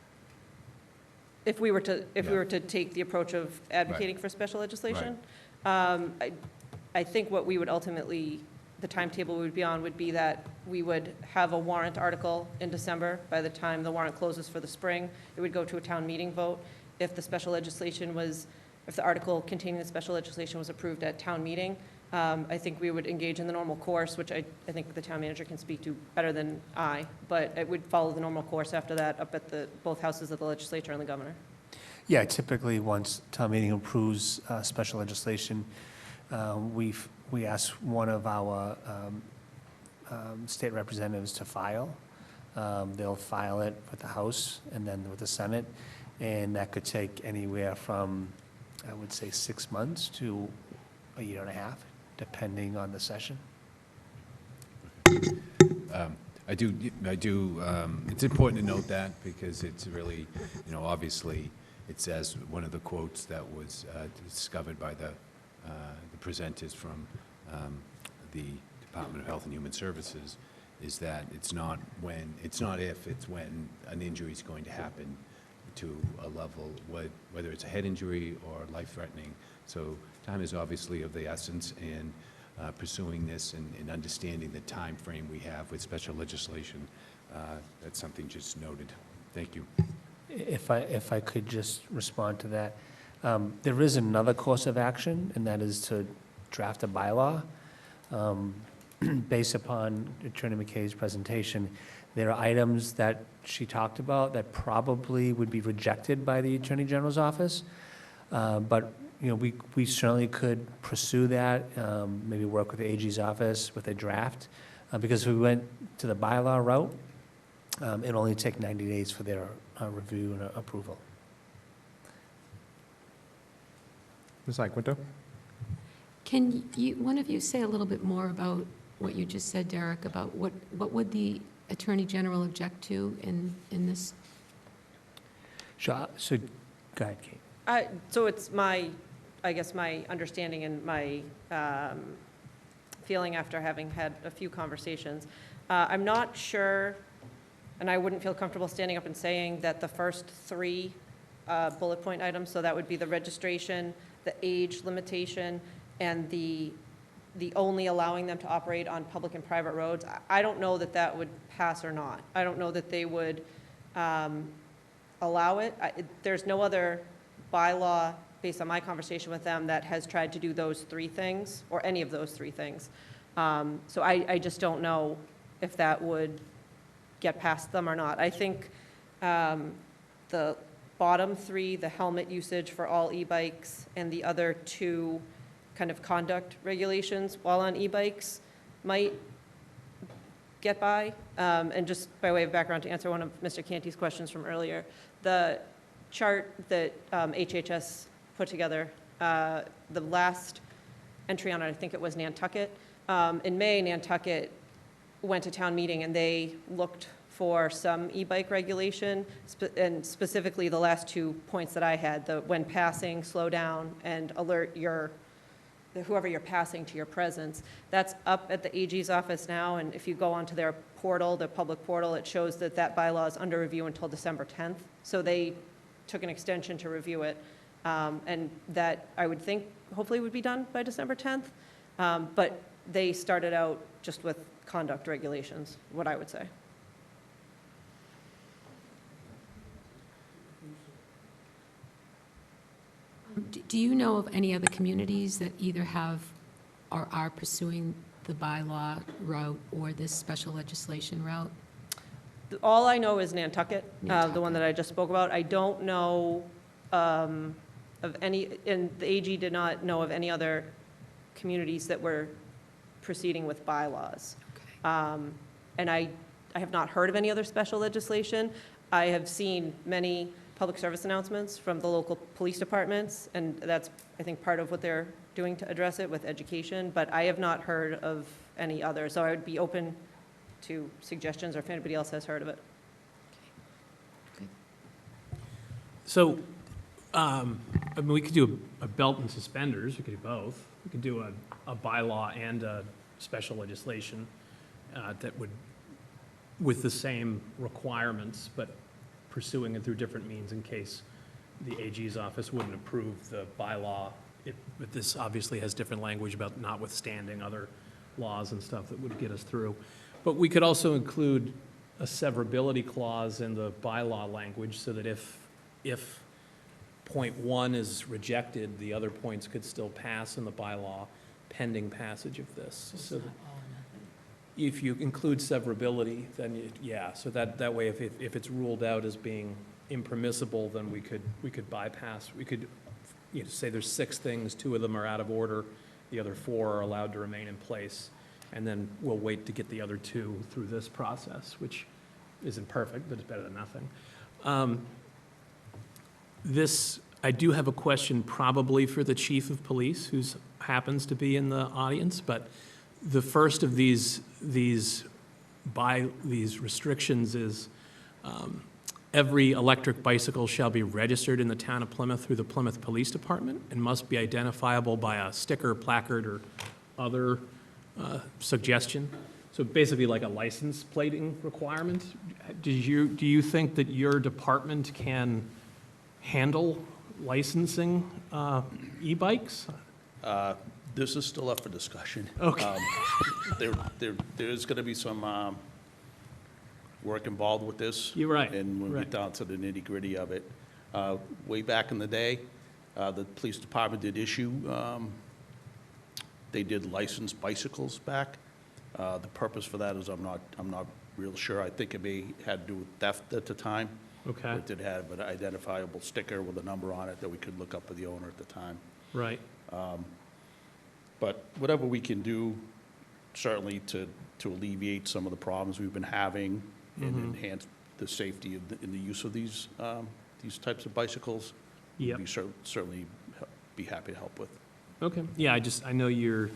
If we were to Yeah. take the approach of advocating for special legislation, I think what we would ultimately, the timetable we would be on would be that we would have a warrant article in December. By the time the warrant closes for the spring, it would go to a town meeting vote. If the special legislation was, if the article containing the special legislation was approved at town meeting, I think we would engage in the normal course, which I think the town manager can speak to better than I, but it would follow the normal course after that up at both houses of the legislature and the governor. Yeah, typically, once town meeting approves special legislation, we ask one of our state representatives to file. They'll file it with the House and then with the Senate, and that could take anywhere from, I would say, 6 months to a year and a half, depending on the session. I do, it's important to note that because it's really, obviously, it says one of the quotes that was discovered by the presenters from the Department of Health and Human Services is that it's not if, it's when an injury is going to happen to a level, whether it's a head injury or life-threatening. So time is obviously of the essence, and pursuing this and understanding the time frame we have with special legislation, that's something just noted. Thank you. If I could just respond to that. There is another course of action, and that is to draft a bylaw. Based upon Attorney McKay's presentation, there are items that she talked about that probably would be rejected by the Attorney General's office. But, we certainly could pursue that, maybe work with the AG's office with a draft. Because if we went to the bylaw route, it'll only take 90 days for their review and approval. Ms. Iaquinto? Can one of you say a little bit more about what you just said, Derek, about what would the Attorney General object to in this? Sure. So, go ahead, Kate. So it's my understanding and my feeling after having had a few conversations. I'm not sure, and I wouldn't feel comfortable standing up and saying that the first three bullet point items, so that would be the registration, the age limitation, and the only allowing them to operate on public and private roads. I don't know that that would pass or not. I don't know that they would allow it. There's no other bylaw, based on my conversation with them, that has tried to do those three things, or any of those three things. So I just don't know if that would get past them or not. I think the bottom three, the helmet usage for all e-bikes, and the other two kind of conduct regulations while on e-bikes might get by. And just by way of background, to answer one of Mr. Canty's questions from earlier, the chart that HHS put together, the last entry on it, I think it was Nantucket. In May, Nantucket went to town meeting and they looked for some e-bike regulation, and specifically the last 2 points that I had, the when passing, slow down, and alert whoever you're passing to your presence. That's up at the AG's office now, and if you go onto their portal, the public portal, it shows that that bylaw is under review until December 10th. So they took an extension to review it, and that I would think hopefully would be done by December 10th. But they started out just with conduct regulations, what I would say. Do you know of any other communities that either have or are pursuing the bylaw route or this special legislation route? All I know is Nantucket, the one Nantucket. that I just spoke about. I don't know of any, and the AG did not know of any other communities that were proceeding with bylaws. Okay. And I have not heard of any other special legislation. I have seen many public service announcements from the local police departments, and that's, I think, part of what they're doing to address it with education, but I have not heard of any other. So I would be open to suggestions, or if anybody else has heard of it. So, I mean, we could do a belt and suspenders, we could do both. We could do a bylaw and a special legislation that would, with the same requirements, but pursuing it through different means in case the AG's office wouldn't approve the bylaw. But this obviously has different language about notwithstanding other laws and stuff that would get us through. But we could also include a severability clause in the bylaw language so that if point one is rejected, the other points could still pass in the bylaw pending passage of this. So that if you include severability, then so that way if it's ruled out as being impermissible, then we could bypass, we could say there's 6 things, 2 of them are out of order, the other 4 are allowed to remain in place, and then we'll wait to get the other 2 through this process, which isn't perfect, but it's better than nothing. I do have a question probably for the chief of police, who happens to be in the audience, but the first of these restrictions is every electric bicycle shall be registered in the town of Plymouth through the Plymouth Police Department and must be identifiable by a sticker, placard, or other suggestion. So basically like a license plating requirement. Do you think that your department can handle licensing e-bikes? This is still up for discussion. Okay. There's going to be some work involved with this. You're right. And when we Right. get down to the nitty-gritty of it. Way back in the day, the police department did issue, they did license bicycles back. The purpose for that is I'm not real sure. I think it had to do with theft at the time. Okay, It did have an identifiable sticker with a number on it that we could look up for the owner at the time. right. But whatever we can do, certainly to alleviate some of the problems we've been having and enhance the safety in the use of these types of bicycles, Yep. we certainly be happy to help with. Okay, yeah, I know you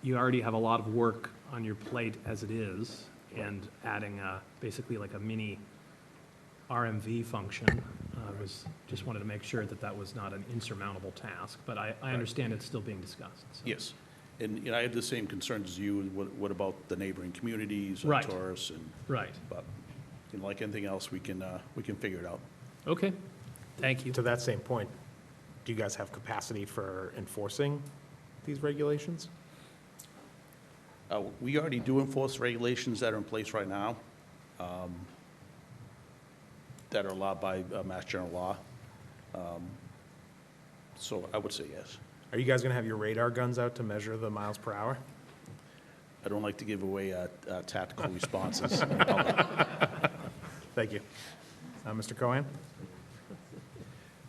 already have a lot of work on your plate as it is, and adding basically like a mini RMV function, just wanted to make sure that was not an insurmountable task, but I understand it's still being discussed. So. Yes. And I have the same concerns as you. What about the neighboring communities and Right. tourists? And Right, But like anything else, we can figure it out. okay, thank you. To that same point, do you guys have capacity for enforcing these regulations? We already do enforce regulations that are in place right now, that are allowed by Mass General Law. So I would say yes. Are you guys going to have your radar guns out to measure the miles per hour? I don't like to give away tactical responses in public. Thank you. Mr. Cohen?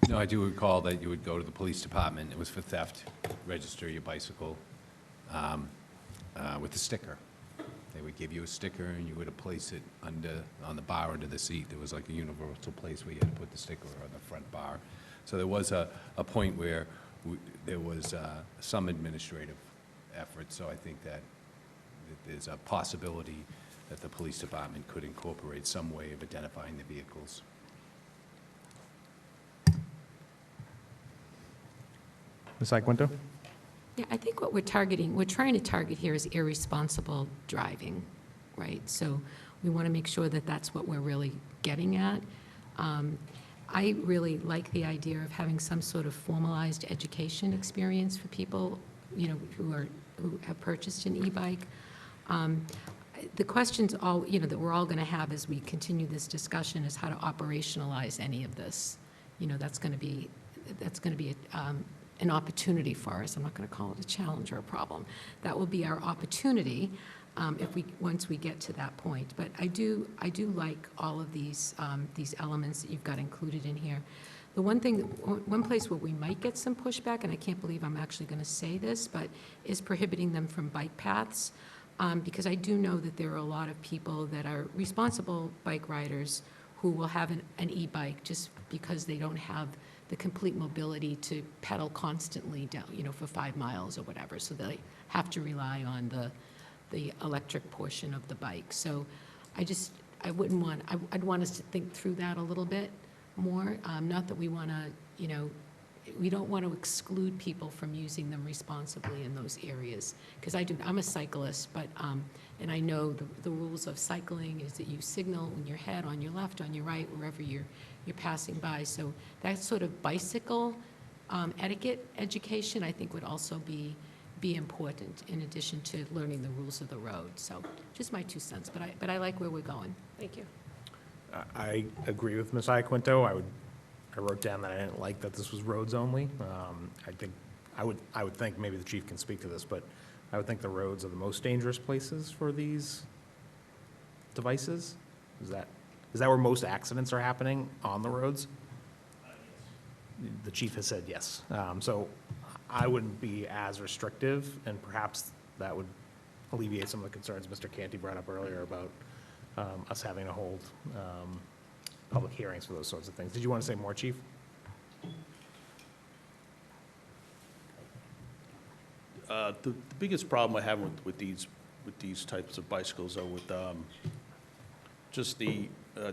No, I do recall that you would go to the police department, it was for theft, register your bicycle with a sticker. They would give you a sticker and you would place it on the bar under the seat. There was like a universal place where you had to put the sticker on the front bar. So there was a point where there was some administrative effort, so I think that there's a possibility that the police department could incorporate some way of identifying the vehicles. Ms. Iaquinto? Yeah, I think what we're trying to target here is irresponsible driving, right? So we want to make sure that that's what we're really getting at. I really like the idea of having some sort of formalized education experience for people, who have purchased an e-bike. The questions that we're all going to have as we continue this discussion is how to operationalize any of this. That's going to be that's going to be an opportunity for us. I'm not going to call it a challenge or a problem. That will be our opportunity once we get to that point. But I do like all of these elements that you've got included in here. The one place where we might get some pushback, and I can't believe I'm actually going to say this, but is prohibiting them from bike paths, because I do know that there are a lot of people that are responsible bike riders who will have an e-bike just because they don't have the complete mobility to pedal constantly down, for 5 miles or whatever. So they have to rely on the electric portion of the bike. So I'd want us to think through that a little bit more. Not that we want to, we don't want to exclude people from using them responsibly in those areas. Because I'm a cyclist, but, and I know the rules of cycling is that you signal when you're ahead, on your left, on your right, wherever you're passing by. So that sort of bicycle etiquette education, I think, would also be important in addition to learning the rules of the road. So just my 2 cents, but I like where we're going. Thank you. I agree with Ms. Iaquinto. I wrote down that I didn't like that this was roads only. I would think, maybe the chief can speak to this, but I would think the roads are the most dangerous places for these devices. Is that where most accidents are happening, on the roads? The chief has said yes. So I wouldn't be as restrictive, and perhaps that would alleviate some of the concerns Mr. Canty brought up earlier about us having to hold public hearings for those sorts of things. Did you want to say more, Chief? The biggest problem I have with these types of bicycles are with just the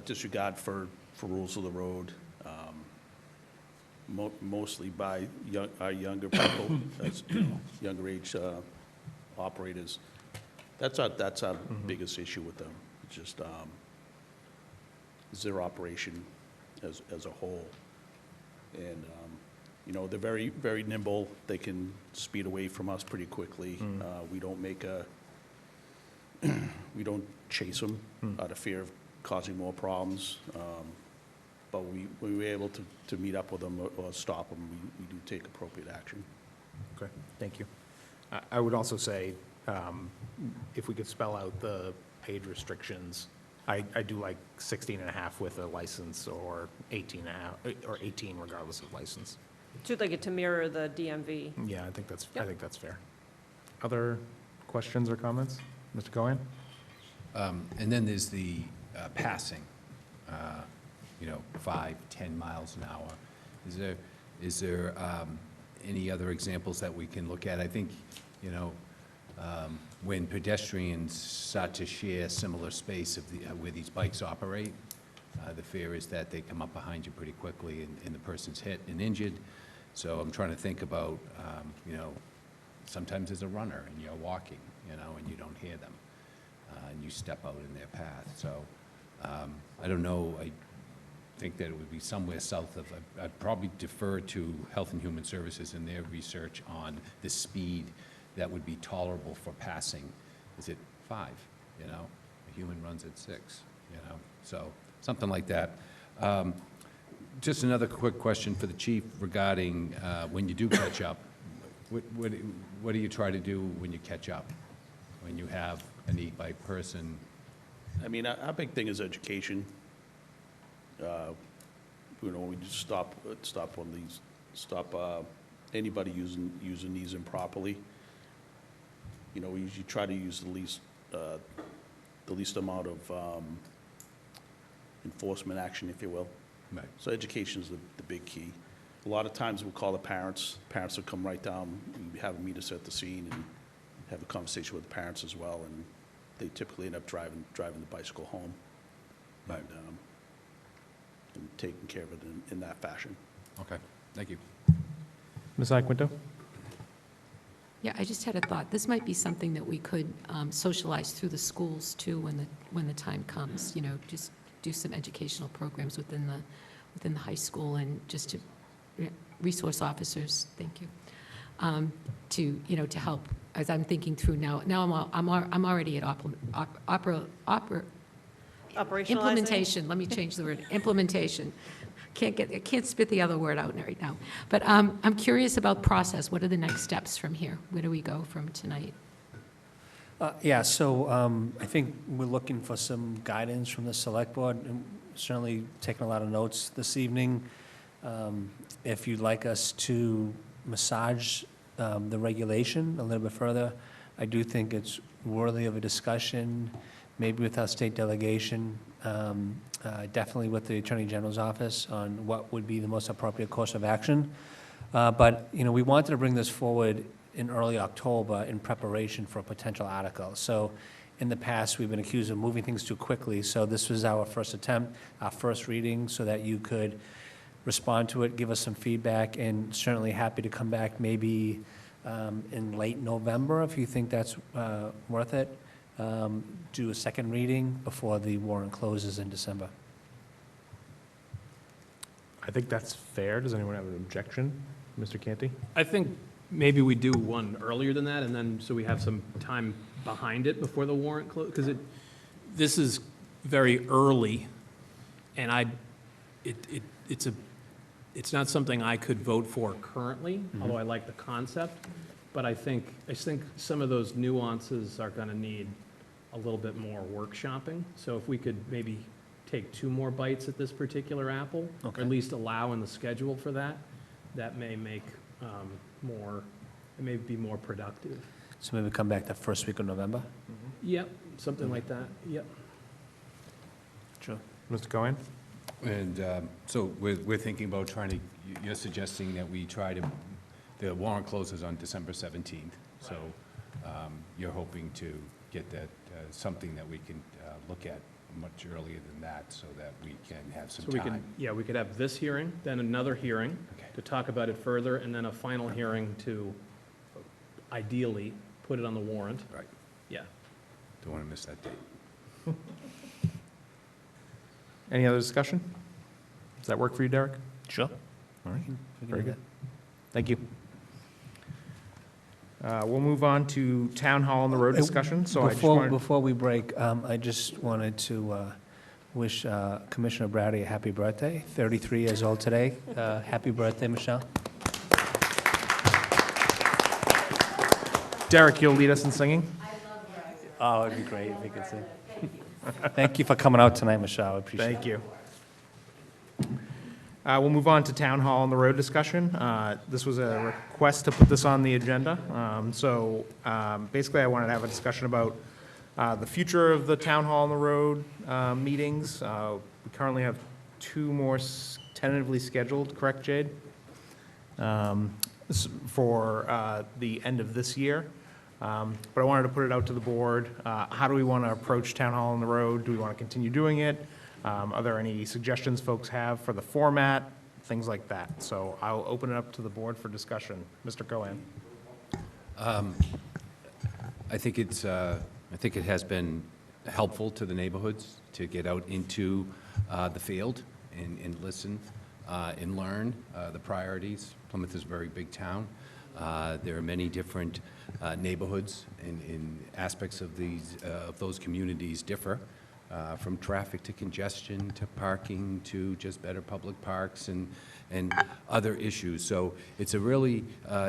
disregard for rules of the road, mostly by our younger people, that's, younger age operators. That's our biggest issue with them. It's just their operation as a whole. And, they're very, very nimble. They can speed away from us pretty quickly. We don't chase them out of fear of causing more problems. But we were able to meet up with them or stop them. We do take appropriate action. Okay, thank you. I would also say, if we could spell out the age restrictions, I do like 16 and a half with a license, or 18 and a half, or 18 regardless of license. Should like it to mirror the DMV. Yeah, I think that's fair. Other questions or comments? Mr. Cohen? And then there's the passing, 5, 10 miles an hour. Is there any other examples that we can look at? I think, when pedestrians start to share similar space of where these bikes operate, the fear is that they come up behind you pretty quickly and the person's hit and injured. So I'm trying to think about, sometimes there's a runner and you're walking, and you don't hear them, and you step out in their path. So I don't know. I think that it would be somewhere south of, I'd probably defer to Health and Human Services and their research on the speed that would be tolerable for passing. Is it 5? A human runs at 6, so something like that. Just another quick question for the chief regarding when you do catch up. What do you try to do when you catch up? When you have an e-bike person? I mean, our big thing is education. We just stop anybody using these improperly. We usually try to use the least amount of enforcement action, if you will. Right. So education is the big key. A lot of times we'll call the parents. Parents will come right down. We have them meet us at the scene and have a conversation with the parents as well. And they typically end up driving the bicycle home. Right. And taking care of it in that fashion. Okay, thank you. Ms. Iaquinto? Yeah, I just had a thought. This might be something that we could socialize through the schools too when the time comes. Just do some educational programs within the high school, and just to resource officers. Thank you. To help as I'm thinking through now. Now I'm already at Operationalizing? implementation. Let me change the word. Implementation. I can't spit the other word out right now. But I'm curious about process. What are the next steps from here? Where do we go from tonight? Yeah, so I think we're looking for some guidance from the select board, and certainly taking a lot of notes this evening. If you'd like us to massage the regulation a little bit further, I do think it's worthy of a discussion, maybe with our state delegation, definitely with the Attorney General's office on what would be the most appropriate course of action. But, you know, we wanted to bring this forward in early October in preparation for a potential article. So in the past, we've been accused of moving things too quickly, so this was our first attempt, our first reading, so that you could respond to it, give us some feedback, and certainly happy to come back maybe in late November, if you think that's worth it. Do a second reading before the warrant closes in December. I think that's fair. Does anyone have an objection? Mr. Canty? I think maybe we do one earlier than that, and then, so we have some time behind it before the warrant close, because this is very early, and it's not something I could vote for currently, although I like the concept, but I think some of those nuances are gonna need a little bit more workshopping, so if we could maybe take 2 more bites at this particular apple, or Okay. at least allow in the schedule for that, that may make it may be more productive. So maybe come back the first week of November? Yep, something like that, yep. Sure. Mr. Cohen? And so we're thinking about trying to, you're suggesting that we try to, the warrant closes on December 17th. So you're hoping to get that, something that we can look at much earlier than that, so that we can have some So we could, time. yeah, we could have this hearing, then another hearing Okay. to talk about it further, and then a final hearing to ideally put it on the warrant. Right. Yeah. Don't want to miss that date. Any other discussion? Does that work for you, Derek? Sure. All right. We can Very do good. Thank you. We'll move on to Town Hall on the Road discussion, so I just wanted... Before we break, I just wanted to wish Commissioner Brady a happy birthday, 33 years old today. Happy birthday, Michelle. Derek, you'll lead us in singing? Oh, it'd be great if we could sing. Thank you for coming out tonight, Michelle, I appreciate it. Thank you. We'll move on to Town Hall on the Road discussion. This was a request to put this on the agenda. Basically, I wanted to have a discussion about the future of the Town Hall on the Road meetings. We currently have 2 more tentatively scheduled, correct, Jade? For the end of this year. But I wanted to put it out to the board. How do we want to approach Town Hall on the Road? Do we want to continue doing it? Are there any suggestions folks have for the format? Things like that. So I'll open it up to the board for discussion. Mr. Cohen. I think it has been helpful to the neighborhoods to get out into the field and listen and learn the priorities. Plymouth is a very big town. There are many different neighborhoods, and aspects of those communities differ, from traffic to congestion to parking to just better public parks and other issues. So it's a really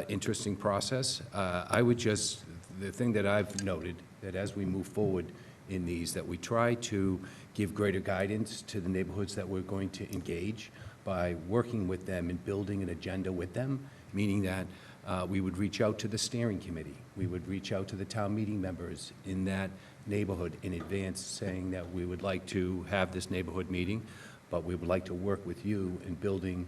interesting process. The thing that I've noted, that as we move forward in these, that we try to give greater guidance to the neighborhoods that we're going to engage by working with them and building an agenda with them, meaning that we would reach out to the steering committee. We would reach out to the town meeting members in that neighborhood in advance, saying that we would like to have this neighborhood meeting, but we would like to work with you in building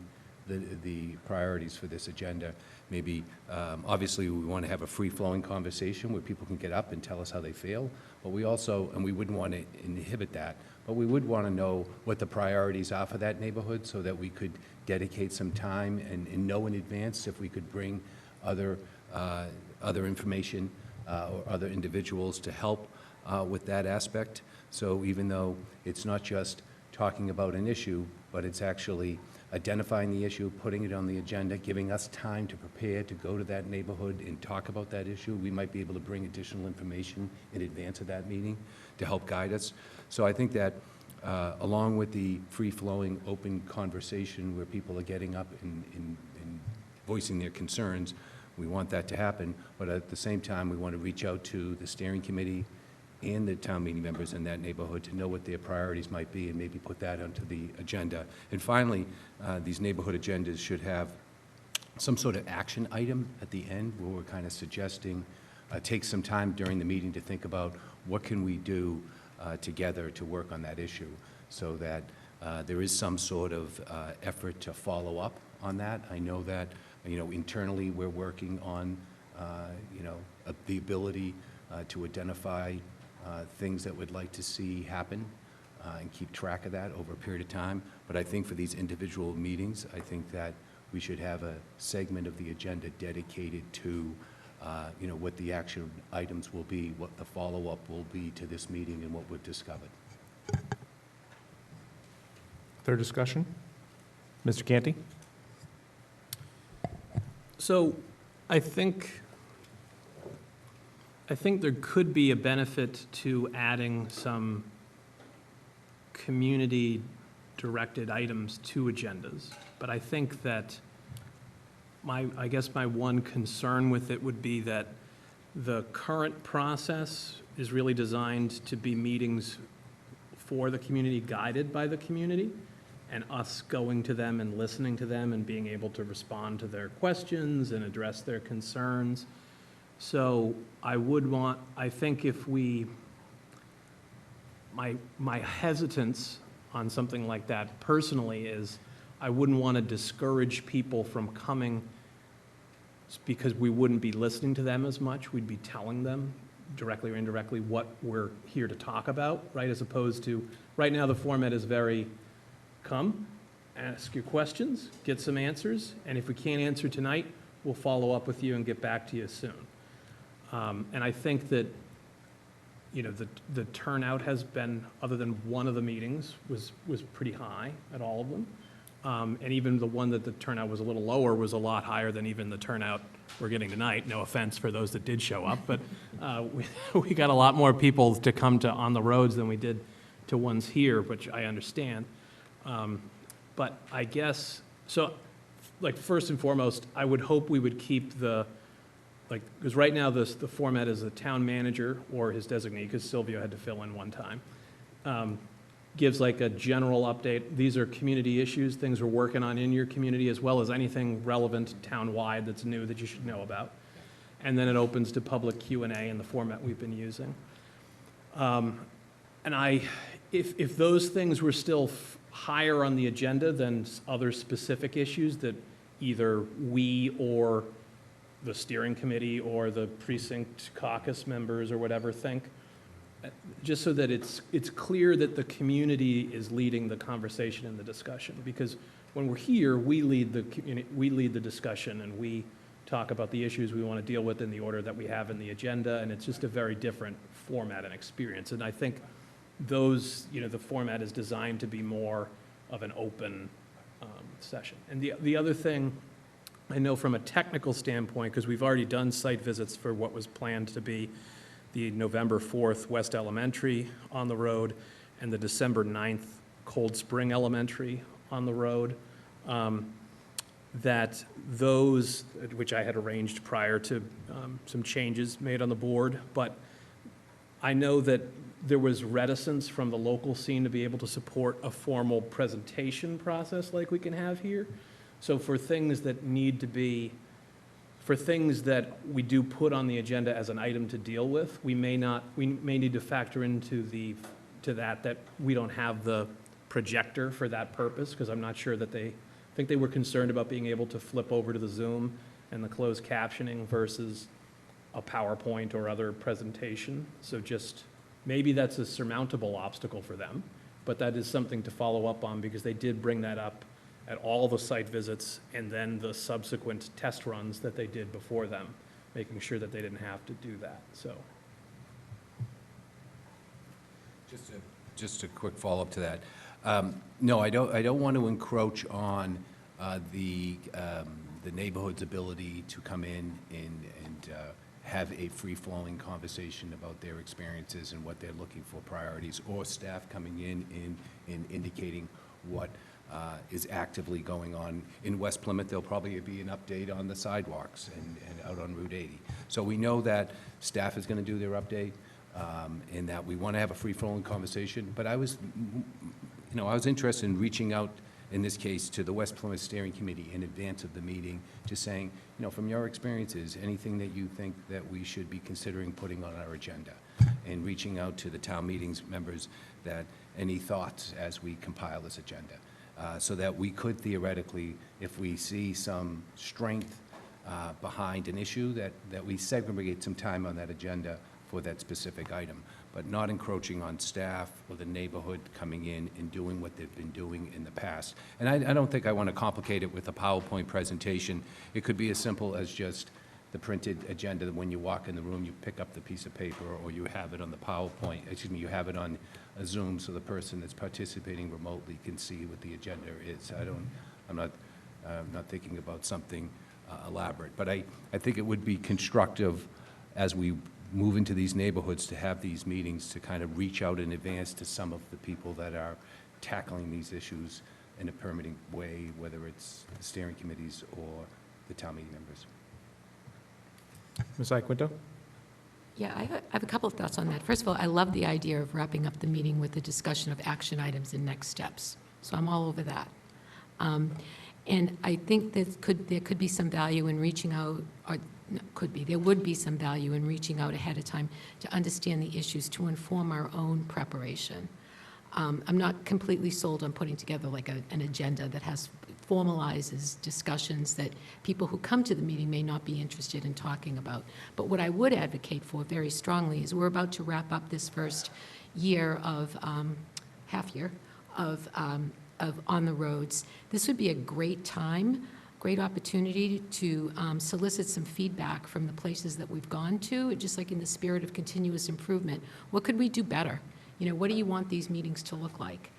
the priorities for this agenda. Maybe, obviously, we want to have a free-flowing conversation where people can get up and tell us how they feel, but we also, and we wouldn't want to inhibit that, but we would want to know what the priorities are for that neighborhood, so that we could dedicate some time and know in advance if we could bring other information or other individuals to help with that aspect. So even though it's not just talking about an issue, but it's actually identifying the issue, putting it on the agenda, giving us time to prepare to go to that neighborhood and talk about that issue, we might be able to bring additional information in advance of that meeting to help guide us. So I think that along with the free-flowing, open conversation where people are getting up and voicing their concerns, we want that to happen, but at the same time, we want to reach out to the steering committee and the town meeting members in that neighborhood to know what their priorities might be and maybe put that onto the agenda. And finally, these neighborhood agendas should have some sort of action item at the end where we're kind of suggesting, take some time during the meeting to think about what can we do together to work on that issue so that there is some sort of effort to follow up on that. I know that, internally we're working on, the ability to identify things that we'd like to see happen and keep track of that over a period of time. But I think for these individual meetings, I think that we should have a segment of the agenda dedicated to, what the action items will be, what the follow-up will be to this meeting and what we've discovered. Third discussion? Mr. Canty? So I think there could be a benefit to adding some community-directed items to agendas. But I think that I guess my one concern with it would be that the current process is really designed to be meetings for the community, guided by the community, and us going to them and listening to them and being able to respond to their questions and address their concerns. So I think if my hesitance on something like that personally is I wouldn't want to discourage people from coming because we wouldn't be listening to them as much. We'd be telling them directly or indirectly what we're here to talk about, right? As opposed to, right now the format is very, come, ask your questions, get some answers, and if we can't answer tonight, we'll follow up with you and get back to you soon. And I think that, the turnout has been, other than one of the meetings, was pretty high at all of them. And even the one that the turnout was a little lower was a lot higher than even the turnout we're getting tonight. No offense for those that did show up, but we got a lot more people to come to on the roads than we did to ones here, which I understand. But I guess, so, first and foremost, I would hope we would keep because right now the format is the town manager or his designee, because Silvio had to fill in one time, gives a general update. These are community issues, things we're working on in your community, as well as anything relevant town-wide that's new that you should know about. And then it opens to public Q&A in the format we've been using. And if those things were still higher on the agenda than other specific issues that either we or the steering committee or the precinct caucus members or whatever think, just so that it's clear that the community is leading the conversation and the discussion. Because when we're here, we lead the discussion and we talk about the issues we want to deal with in the order that we have in the agenda, and it's just a very different format and experience. And I think the format is designed to be more of an open session. And the other thing, I know from a technical standpoint, because we've already done site visits for what was planned to be the November 4th West Elementary on the road and the December 9th Cold Spring Elementary on the road, that those, which I had arranged prior to some changes made on the board, but I know that there was reticence from the local scene to be able to support a formal presentation process like we can have here. So for things that need to be, for things that we do put on the agenda as an item to deal with, we may need to factor into that we don't have the projector for that purpose, because I'm not sure that I think they were concerned about being able to flip over to the Zoom and the closed captioning versus a PowerPoint or other presentation. So just, maybe that's a surmountable obstacle for them, but that is something to follow up on, because they did bring that up at all the site visits and then the subsequent test runs that they did before them, making sure that they didn't have to do that, so. Just a quick follow-up to that. No, I don't want to encroach on the neighborhood's ability to come in and have a free-flowing conversation about their experiences and what they're looking for priorities, or staff coming in and indicating what is actively going on. In West Plymouth, there'll probably be an update on the sidewalks and out on Route 80. So we know that staff is going to do their update, and that we want to have a free-flowing conversation. But I was interested in reaching out, in this case, to the West Plymouth Steering Committee in advance of the meeting, just saying, from your experiences, anything that you think that we should be considering putting on our agenda, and reaching out to the town meetings members that any thoughts as we compile this agenda, so that we could theoretically, if we see some strength behind an issue, that we segregate some time on that agenda for that specific item, but not encroaching on staff or the neighborhood coming in and doing what they've been doing in the past. And I don't think I want to complicate it with a PowerPoint presentation. It could be as simple as just the printed agenda, that when you walk in the room, you pick up the piece of paper, or you have it on the PowerPoint, you have it on a Zoom, so the person that's participating remotely can see what the agenda is. I'm not thinking about something elaborate, but I think it would be constructive as we move into these neighborhoods to have these meetings, to kind of reach out in advance to some of the people that are tackling these issues in a permitting way, whether it's the steering committees or the town meeting members. Ms. Iaquinto? Yeah, I have a couple of thoughts on that. First of all, I love the idea of wrapping up the meeting with a discussion of action items and next steps. So I'm all over that. And I think there could be some value in reaching out, or there would be some value in reaching out ahead of time to understand the issues, to inform our own preparation. I'm not completely sold on putting together like an agenda that formalizes discussions that people who come to the meeting may not be interested in talking about. But what I would advocate for very strongly is we're about to wrap up this first year of, half year, of On the Roads. This would be a great time, great opportunity to solicit some feedback from the places that we've gone to, just like in the spirit of continuous improvement. What could we do better? What do you want these meetings to look like?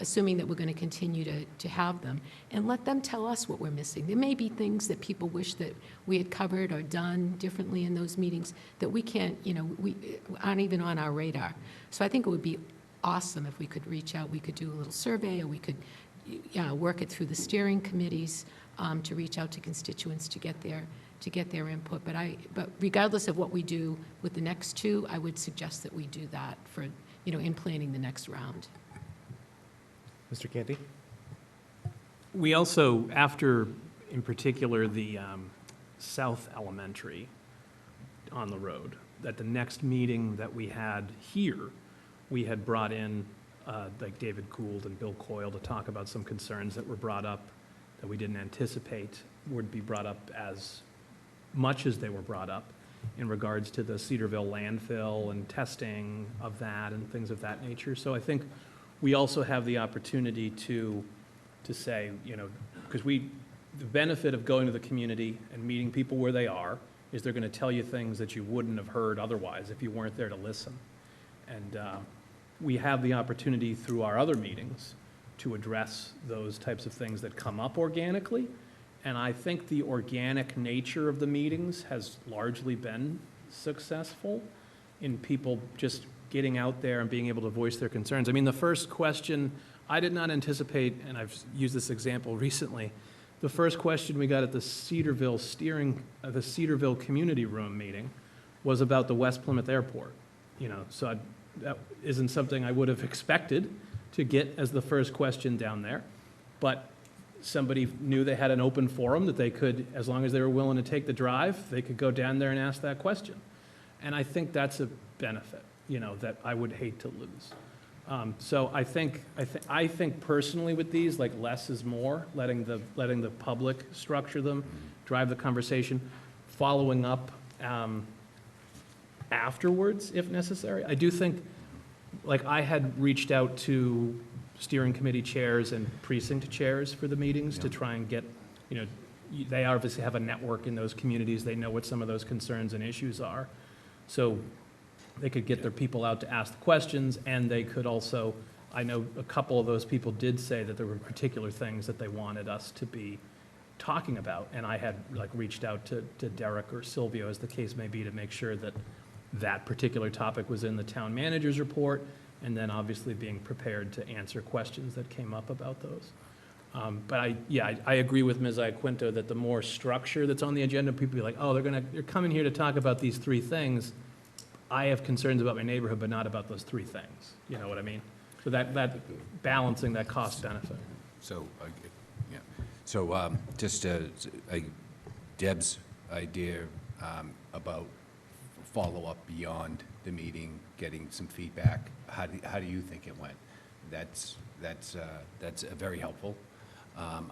Assuming that we're going to continue to have them, and let them tell us what we're missing. There may be things that people wish that we had covered or done differently in those meetings that we can't, we aren't even on our radar. So I think it would be awesome if we could reach out. We could do a little survey, or we could work it through the steering committees to reach out to constituents to get their input. But regardless of what we do with the next two, I would suggest that we do that for, in planning the next round. Mr. Canty? We also, after, in particular, the South Elementary on the road, at the next meeting that we had here, we had brought in like David Gould and Bill Coyle to talk about some concerns that were brought up that we didn't anticipate would be brought up as much as they were brought up in regards to the Cedarville landfill and testing of that and things of that nature. So I think we also have the opportunity to say, because the benefit of going to the community and meeting people where they are is they're going to tell you things that you wouldn't have heard otherwise if you weren't there to listen. And we have the opportunity through our other meetings to address those types of things that come up organically. And I think the organic nature of the meetings has largely been successful in people just getting out there and being able to voice their concerns. I mean, the first question, I did not anticipate, and I've used this example recently, the first question we got at the Cedarville Community Room meeting was about the West Plymouth Airport. So that isn't something I would have expected to get as the first question down there. But somebody knew they had an open forum that they could, as long as they were willing to take the drive, they could go down there and ask that question. And I think that's a benefit, that I would hate to lose. So I think personally with these, like, less is more, letting the public structure them, drive the conversation, following up afterwards if necessary. I do think, like, I had reached out to steering committee chairs and precinct chairs for the meetings to try and get, they obviously have a network in those communities. They know what some of those concerns and issues are. So they could get their people out to ask the questions, and they could also, I know a couple of those people did say that there were particular things that they wanted us to be talking about, and I had like reached out to Derek or Silvio, as the case may be, to make sure that that particular topic was in the town manager's report, and then obviously being prepared to answer questions that came up about those. But I agree with Ms. Iaquinto that the more structure that's on the agenda, people be like, oh, they're coming here to talk about these three things. I have concerns about my neighborhood, but not about those three things. You know what I mean? So that balancing that cost benefit. So, yeah, so just Deb's idea about follow-up beyond the meeting, getting some feedback, how do you think it went? That's very helpful.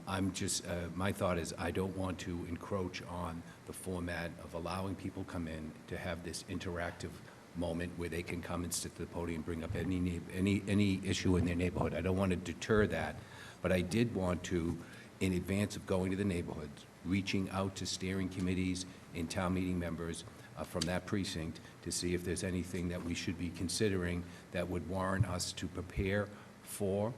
I'm just, my thought is I don't want to encroach on the format of allowing people come in to have this interactive moment where they can come and sit at the podium and bring up any issue in their neighborhood. I don't want to deter that, but I did want to, in advance of going to the neighborhoods, reaching out to steering committees and town meeting members from that precinct to see if there's anything that we should be considering that would warrant us to prepare for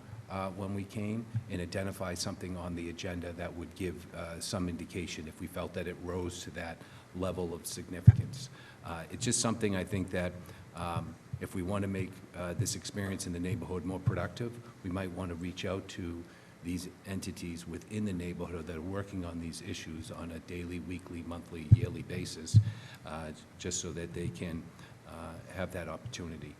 when we came, and identify something on the agenda that would give some indication if we felt that it rose to that level of significance. It's just something I think that if we want to make this experience in the neighborhood more productive, we might want to reach out to these entities within the neighborhood that are working on these issues on a daily, weekly, monthly, yearly basis, just so that they can have that opportunity.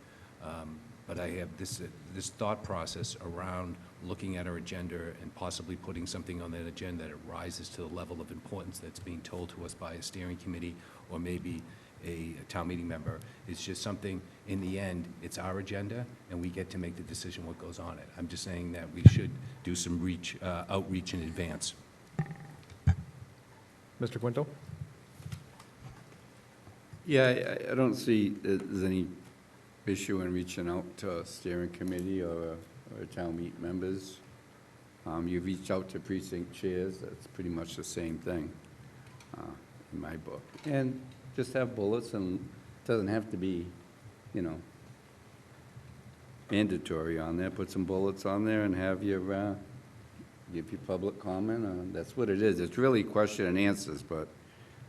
But I have this thought process around looking at our agenda and possibly putting something on that agenda that rises to the level of importance that's being told to us by a steering committee or maybe a town meeting member. It's just something, in the end, it's our agenda, and we get to make the decision what goes on it. I'm just saying that we should do some outreach in advance. Mr. Quinto? Yeah, I don't see that there's any issue in reaching out to a steering committee or town meet members. You've reached out to precinct chairs, that's pretty much the same thing in my book. And just have bullets, and it doesn't have to be, mandatory on there. Put some bullets on there and have your, give your public comment. That's what it is. It's really question and answers, but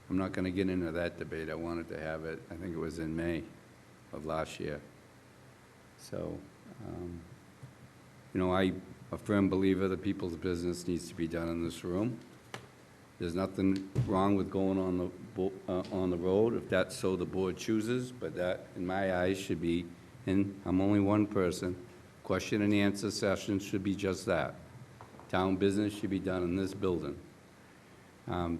I'm not going to get into that debate. I wanted to have it, I think it was in May of last year. So, I'm a firm believer that people's business needs to be done in this room. There's nothing wrong with going on the road if that's so the board chooses, but that, in my eyes, should be, and I'm only one person, question and answer sessions should be just that. Town business should be done in this building.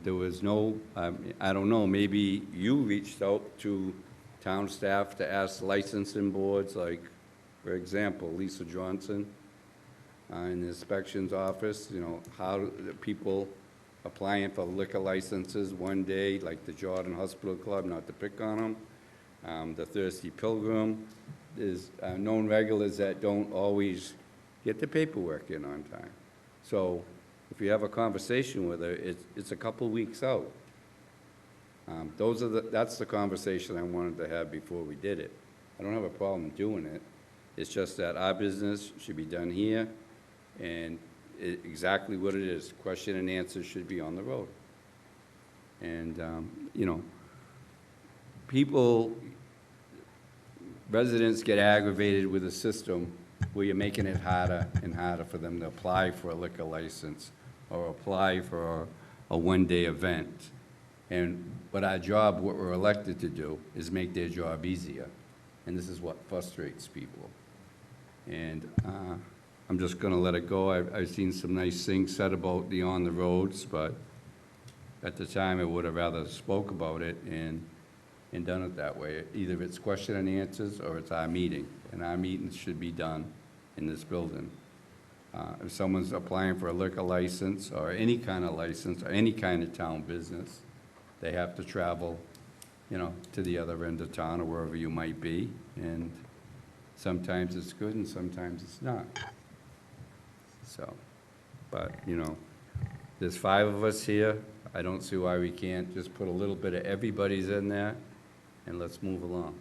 There was no, I don't know, maybe you reached out to town staff to ask licensing boards, like, for example, Lisa Johnson in the inspections office, how do people applying for liquor licenses one day, like the Jordan Hospital Club, not to pick on them. The Thirsty Pilgrim, there's known regulars that don't always get the paperwork in on time. So if you have a conversation with her, it's a couple weeks out. That's the conversation I wanted to have before we did it. I don't have a problem doing it. It's just that our business should be done here, and exactly what it is. Question and answer should be on the road. And, residents get aggravated with a system where you're making it harder and harder for them to apply for a liquor license or apply for a one-day event. But our job, what we're elected to do, is make their job easier. And this is what frustrates people. And I'm just going to let it go. I've seen some nice things said about the on the roads, but at the time I would have rather spoke about it and done it that way. Either it's question and answers or it's our meeting, and our meetings should be done in this building. If someone's applying for a liquor license or any kind of license or any kind of town business, they have to travel, to the other end of town or wherever you might be, and sometimes it's good and sometimes it's not. So, but, there's 5 of us here. I don't see why we can't just put a little bit of everybody's in there, and let's move along.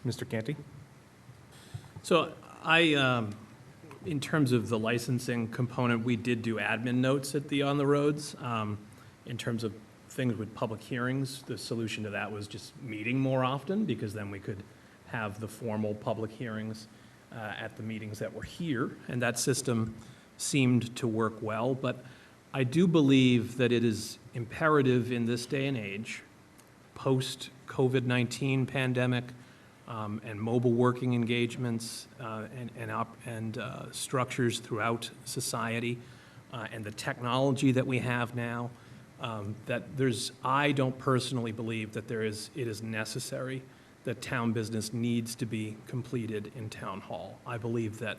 Mr. Canty? So I in terms of the licensing component, we did do admin notes at the On the Roads. In terms of things with public hearings, the solution to that was just meeting more often, because then we could have the formal public hearings at the meetings that were here, and that system seemed to work well. But I do believe that it is imperative in this day and age, post-COVID-19 pandemic, and mobile working engagements and structures throughout society, and the technology that we have now, I don't personally believe that it is necessary that town business needs to be completed in town hall. I believe that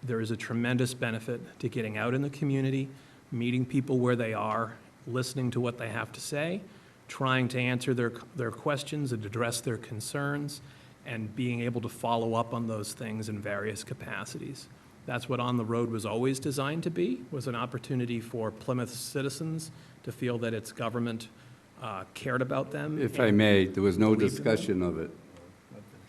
there is a tremendous benefit to getting out in the community, meeting people where they are, listening to what they have to say, trying to answer their questions and address their concerns, and being able to follow up on those things in various capacities. That's what On the Road was always designed to be, was an opportunity for Plymouth citizens to feel that its government cared about them. If I may, there was no believed in them. discussion of it.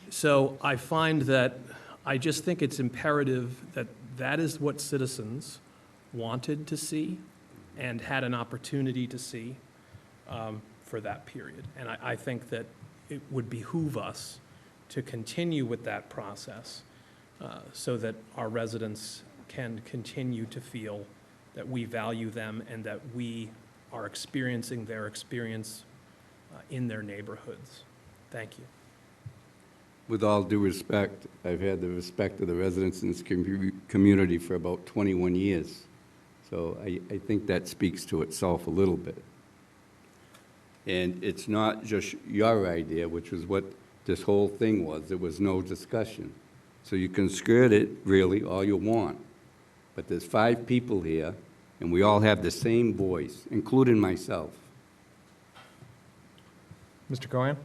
So I find that, I just think it's imperative that that is what citizens wanted to see and had an opportunity to see for that period. And I think that it would behoove us to continue with that process so that our residents can continue to feel that we value them and that we are experiencing their experience in their neighborhoods. Thank you. With all due respect, I've had the respect of the residents in this community for about 21 years. So I think that speaks to itself a little bit. And it's not just your idea, which was what this whole thing was. There was no discussion. So you can skirt it, really, all you want. But there's 5 people here, and we all have the same voice, including myself. Mr. Cohen?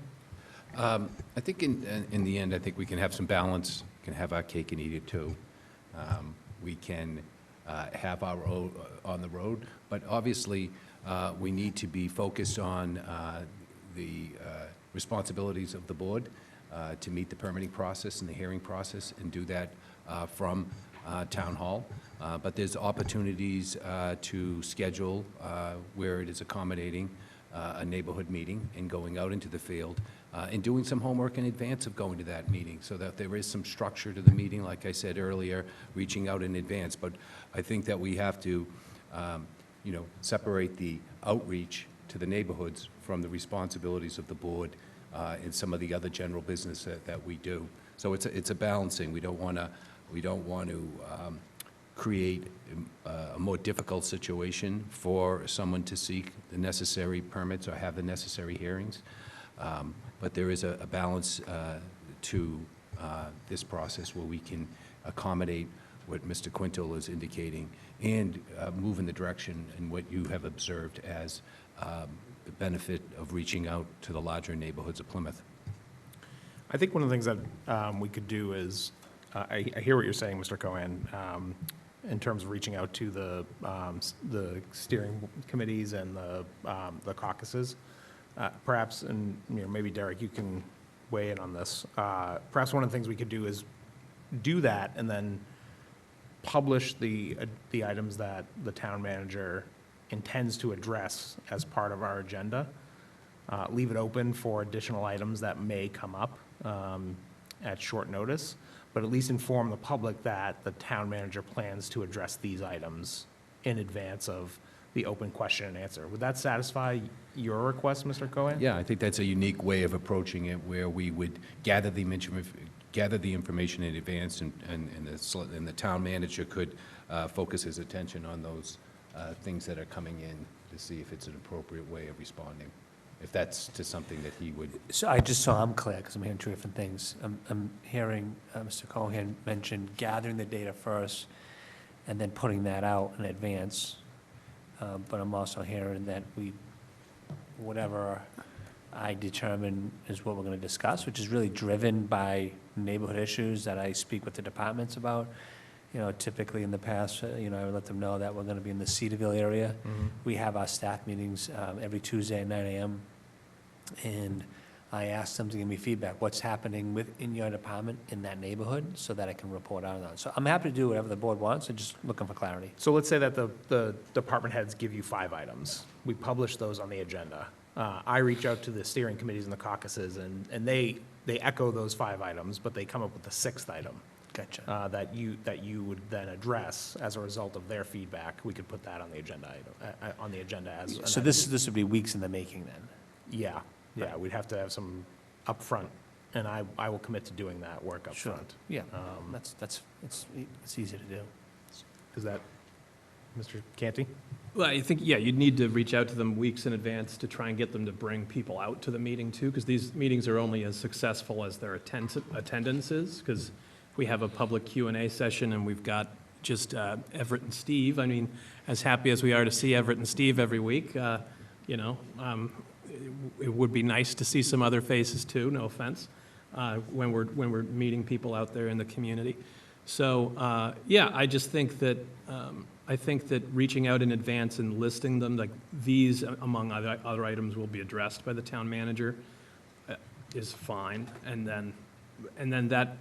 I think in the end, I think we can have some balance, can have our cake and eat it too. We can have our own On the Road, but obviously we need to be focused on the responsibilities of the board to meet the permitting process and the hearing process and do that from Town Hall. But there's opportunities to schedule where it is accommodating a neighborhood meeting and going out into the field and doing some homework in advance of going to that meeting so that there is some structure to the meeting, like I said earlier, reaching out in advance. But I think that we have to, separate the outreach to the neighborhoods from the responsibilities of the board and some of the other general business that we do. So it's a balancing. We don't want to create a more difficult situation for someone to seek the necessary permits or have the necessary hearings. But there is a balance to this process where we can accommodate what Mr. Quintal is indicating and move in the direction in what you have observed as the benefit of reaching out to the larger neighborhoods of Plymouth. I think one of the things that we could do is, I hear what you're saying, Mr. Cohen, in terms of reaching out to the steering committees and the caucuses. Perhaps, and maybe Derek, you can weigh in on this. Perhaps one of the things we could do is do that and then publish the items that the town manager intends to address as part of our agenda. Leave it open for additional items that may come up at short notice, but at least inform the public that the town manager plans to address these items in advance of the open question and answer. Would that satisfy your request, Mr. Cohen? Yeah, I think that's a unique way of approaching it, where we would gather the information in advance, and the town manager could focus his attention on those things that are coming in to see if it's an appropriate way of responding, if that's to something that he would. So I'm clear, because I'm hearing 2 different things. I'm hearing Mr. Cohen mention gathering the data first and then putting that out in advance. But I'm also hearing that whatever I determine is what we're going to discuss, which is really driven by neighborhood issues that I speak with the departments about. Typically in the past, I would let them know that we're going to be in the Cedarville area. We have our staff meetings every Tuesday at 9 a.m. And I asked them to give me feedback, what's happening within your department in that neighborhood, so that I can report out on that. So I'm happy to do whatever the board wants, I'm just looking for clarity. So let's say that the department heads give you 5 items. We publish those on the agenda. I reach out to the steering committees and the caucuses, and they echo those 5 items, but they come up with the 6th item. Gotcha. That you would then address as a result of their feedback. We could put that on the agenda item, on the agenda as. an So item. this would be weeks in the making then? Yeah, we'd have to have some upfront, and I will commit to doing that work Sure. upfront. Yeah, it's easy to do. Is that, Mr. Canty? Well, I think, yeah, you'd need to reach out to them weeks in advance to try and get them to bring people out to the meeting too, because these meetings are only as successful as their attendance is, because we have a public Q&A session and we've got just Everett and Steve. I mean, as happy as we are to see Everett and Steve every week, you know, it would be nice to see some other faces too, no offense, when we're meeting people out there in the community. So, yeah, I just think that, I think that reaching out in advance and listing them, like these, among other items, will be addressed by the town manager, is fine. And then that,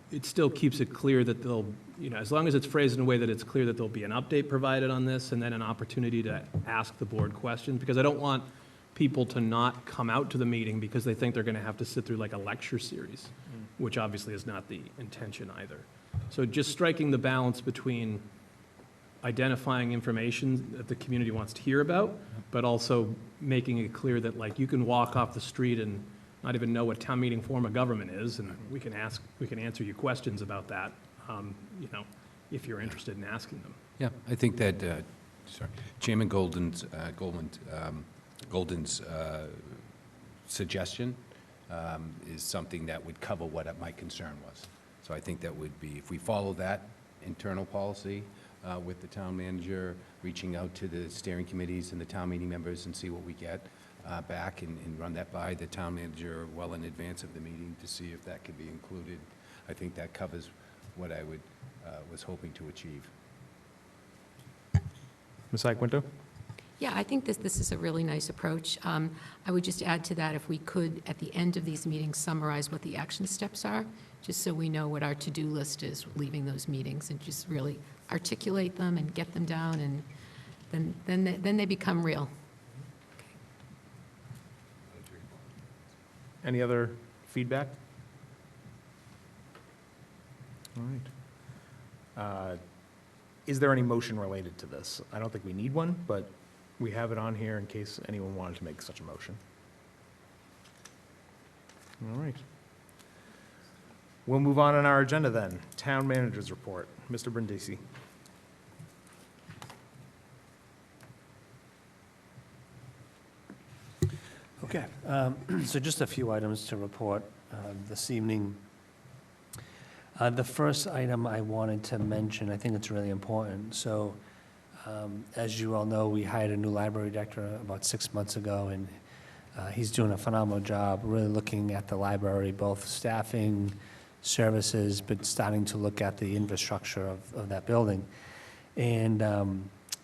it still keeps it clear that they'll, you know, as long as it's phrased in a way that it's clear that there'll be an update provided on this, and then an opportunity to ask the board questions, because I don't want people to not come out to the meeting because they think they're going to have to sit through like a lecture series, which obviously is not the intention either. So just striking the balance between identifying information that the community wants to hear about, but also making it clear that, like, you can walk off the street and not even know what town meeting form of government is, and we can answer you questions about that, you know, if you're interested in asking them. Yeah, I think that, Chairman Golden's suggestion is something that would cover what my concern was. So I think that would be, if we follow that internal policy with the town manager, reaching out to the steering committees and the town meeting members and see what we get back, and run that by the town manager well in advance of the meeting to see if that could be included. I think that covers what I was hoping to achieve. Ms. Iaquinto? Yeah, I think this is a really nice approach. I would just add to that, if we could, at the end of these meetings, summarize what the action steps are, just so we know what our to-do list is leaving those meetings, and just really articulate them and get them down, and then they become real. Any other feedback? All right. Is there any motion related to this? I don't think we need one, but we have it on here in case anyone wanted to make such a motion. All right. We'll move on our agenda then. Town Manager's Report. Mr. Brindisi. Okay, so just a few items to report this evening. The first item I wanted to mention, I think it's really important. So, as you all know, we hired a new library director about 6 months ago, and he's doing a phenomenal job really looking at the library, both staffing, services, but starting to look at the infrastructure of that building. And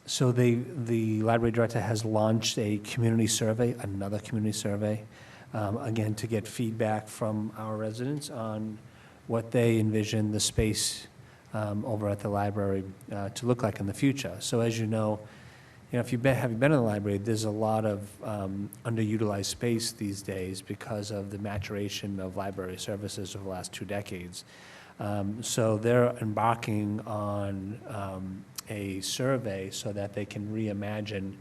so the library director has launched a community survey, another community survey, again, to get feedback from our residents on what they envision the space over at the library to look like in the future. So as you know, if you've been in the library, there's a lot of underutilized space these days because of the maturation of library services over the last 2 decades. So they're embarking on a survey so that they can reimagine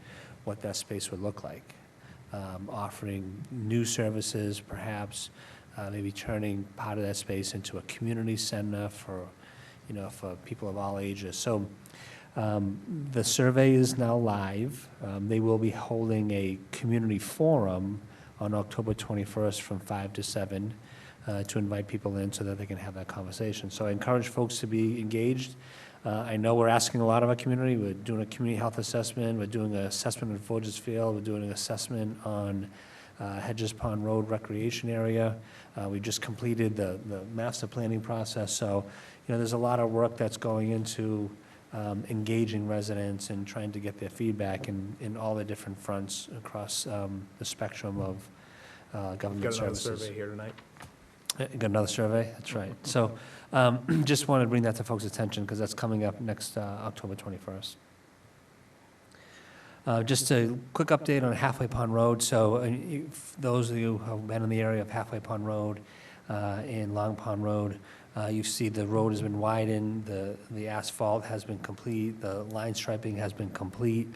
what that space would look like, offering new services, perhaps maybe turning part of that space into a community center for people of all ages. So the survey is now live. They will be holding a community forum on October 21st from 5 to 7 to invite people in so that they can have that conversation. So I encourage folks to be engaged. I know we're asking a lot of our community. We're doing a community health assessment. We're doing an assessment in Forges Field. We're doing an assessment on Hedges Pond Road recreation area. We just completed the master planning process. So, there's a lot of work that's going into engaging residents and trying to get their feedback in all the different fronts across the spectrum of Government Got another Services. survey here tonight. Got another survey? That's right. So just wanted to bring that to folks' attention because that's coming up next October 21st. Just a quick update on Halfway Pond Road. So those of you who have been in the area of Halfway Pond Road and Long Pond Road, you see the road has been widened, the asphalt has been complete, the line striping has been complete.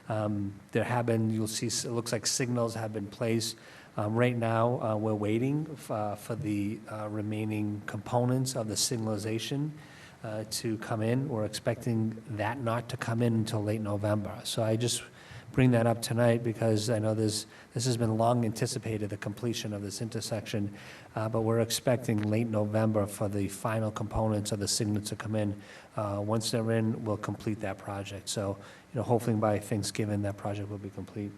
There have been, you'll see, it looks like signals have been placed. Right now, we're waiting for the remaining components of the signalization to come in. We're expecting that not to come in until late November. So I just bring that up tonight because I know this has been long anticipated, the completion of this intersection, but we're expecting late November for the final components of the signal to come in. Once they're in, we'll complete that project. So, hopefully by Thanksgiving, that project will be complete.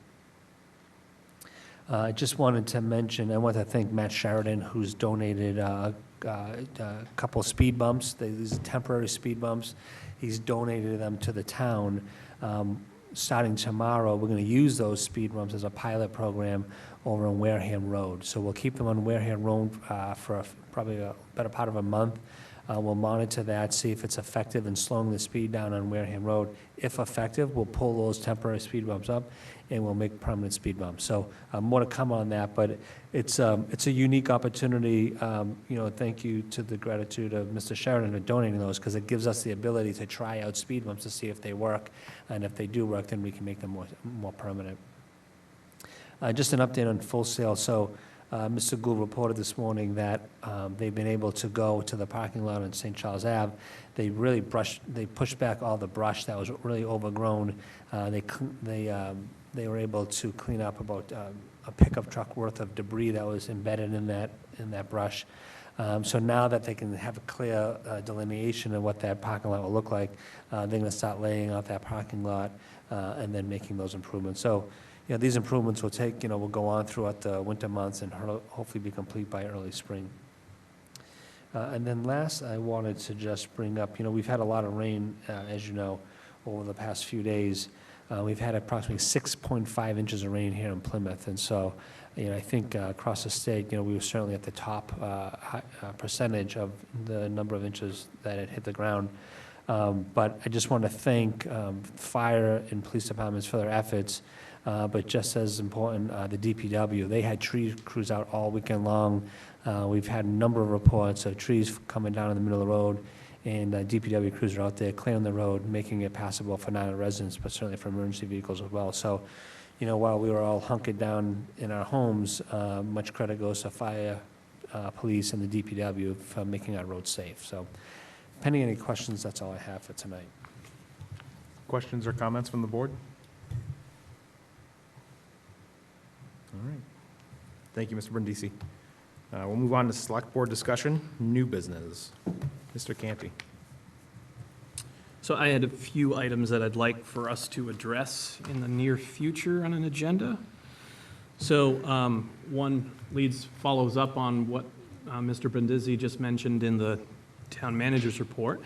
I just wanted to mention, I want to thank Matt Sheridan, who's donated a couple speed bumps. These are temporary speed bumps. He's donated them to the town. Starting tomorrow, we're going to use those speed bumps as a pilot program over on Wareham Road. So we'll keep them on Wareham Road for probably a better part of a month. We'll monitor that, see if it's effective in slowing the speed down on Wareham Road. If effective, we'll pull those temporary speed bumps up and we'll make permanent speed bumps. So more to come on that, but it's a unique opportunity. Thank you to the gratitude of Mr. Sheridan for donating those because it gives us the ability to try out speed bumps to see if they work. And if they do work, then we can make them more permanent. Just an update on Full Sail. So Mr. Gould reported this morning that they've been able to go to the parking lot on St. Charles Ave. They really pushed back all the brush that was really overgrown. They were able to clean up about a pickup truck worth of debris that was embedded in that brush. So now that they can have a clear delineation of what that parking lot will look like, they're going to start laying out that parking lot and then making those improvements. So these improvements will will go on throughout the winter months and hopefully be complete by early spring. And then last, I wanted to just bring up, we've had a lot of rain, as you know, over the past few days. We've had approximately 6.5 inches of rain here in Plymouth. And so, I think across the state, we were certainly at the top percentage of the number of inches that had hit the ground. But I just want to thank fire and police departments for their efforts. But just as important, the DPW, they had tree crews out all weekend long. We've had a number of reports of trees coming down in the middle of the road, and DPW crews are out there clearing the road, making it passable for non-residents, but certainly for emergency vehicles as well. So, while we were all hunkered down in our homes, much credit goes to fire, police, and the DPW for making our roads safe. So, pending any questions, that's all I have for tonight. Questions or comments from the board? All right. Thank you, Mr. Brindisi. We'll move on to select board discussion, new business. Mr. Canty. So I had a few items that I'd like for us to address in the near future on an agenda. So one follows up on what Mr. Brindisi just mentioned in the town manager's report,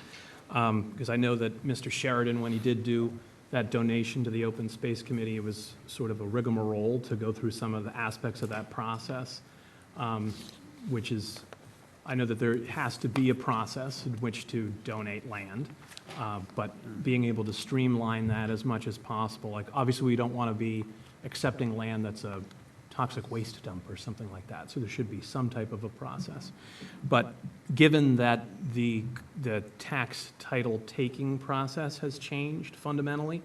because I know that Mr. Sheridan, when he did do that donation to the Open Space Committee, it was sort of a rigmarole to go through some of the aspects of that process, which is, I know that there has to be a process in which to donate land, but being able to streamline that as much as possible. Like, obviously, we don't want to be accepting land that's a toxic waste dump or something like that, so there should be some type of a process. But given that the tax title taking process has changed fundamentally,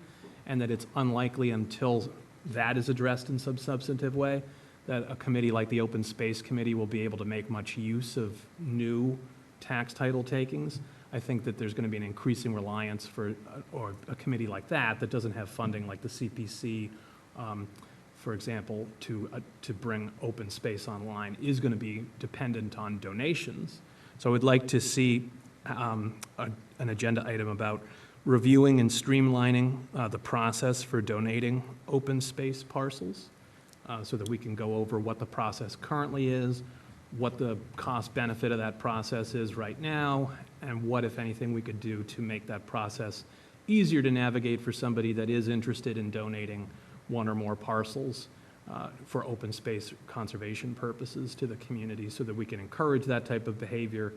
and that it's unlikely until that is addressed in some substantive way, that a committee like the Open Space Committee will be able to make much use of new tax title takings, I think that there's going to be an increasing reliance for or a committee like that doesn't have funding like the CPC, for example, to bring open space online, is going to be dependent on donations. So I would like to see an agenda item about reviewing and streamlining the process for donating open space parcels, so that we can go over what the process currently is, what the cost benefit of that process is right now, and what, if anything, we could do to make that process easier to navigate for somebody that is interested in donating one or more parcels. for open space conservation purposes to the community so that we can encourage that type of behavior.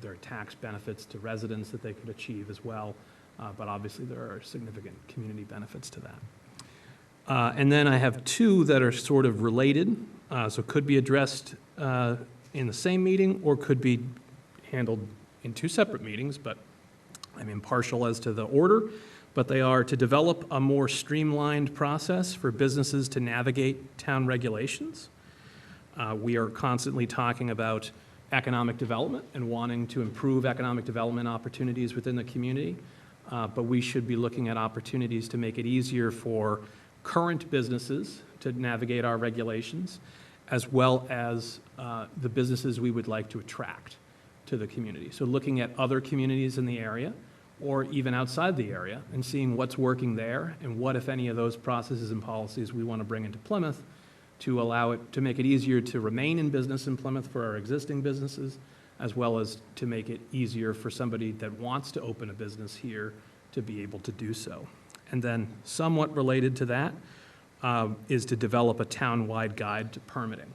There are tax benefits to residents that they could achieve as well, but obviously there are significant community benefits to that. And then I have two that are sort of related, so could be addressed in the same meeting or could be handled in two separate meetings, but I'm impartial as to the order. But they are to develop a more streamlined process for businesses to navigate town regulations. We are constantly talking about economic development and wanting to improve economic development opportunities within the community, but we should be looking at opportunities to make it easier for current businesses to navigate our regulations, as well as the businesses we would like to attract to the community. So looking at other communities in the area, or even outside the area, and seeing what's working there and what, if any, of those processes and policies we want to bring into Plymouth to allow it, to make it easier to remain in business in Plymouth for our existing businesses, as well as to make it easier for somebody that wants to open a business here to be able to do so. And then somewhat related to that is to develop a town-wide guide to permitting.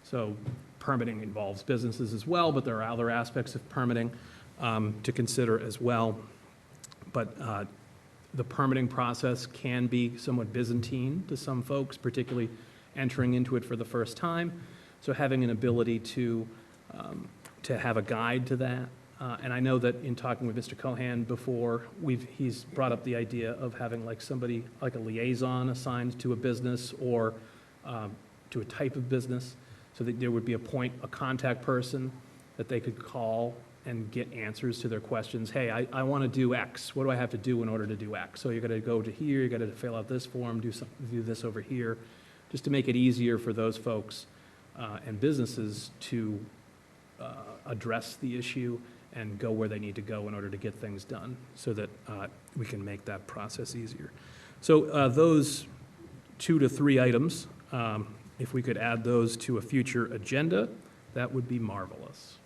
So permitting involves businesses as well, but there are other aspects of permitting to consider as well. But the permitting process can be somewhat Byzantine to some folks, particularly entering into it for the first time. So having an ability to have a guide to that. And I know that in talking with Mr. Cohan before, he's brought up the idea of having like somebody, like a liaison assigned to a business or to a type of business, so that there would be a contact person that they could call and get answers to their questions. Hey, I want to do X. What do I have to do in order to do X? So you're going to go to here, you're going to fill out this form, do this over here, just to make it easier for those folks and businesses to address the issue and go where they need to go in order to get things done, so that we can make that process easier. So those 2 to 3 items, if we could add those to a future agenda, that would be marvelous.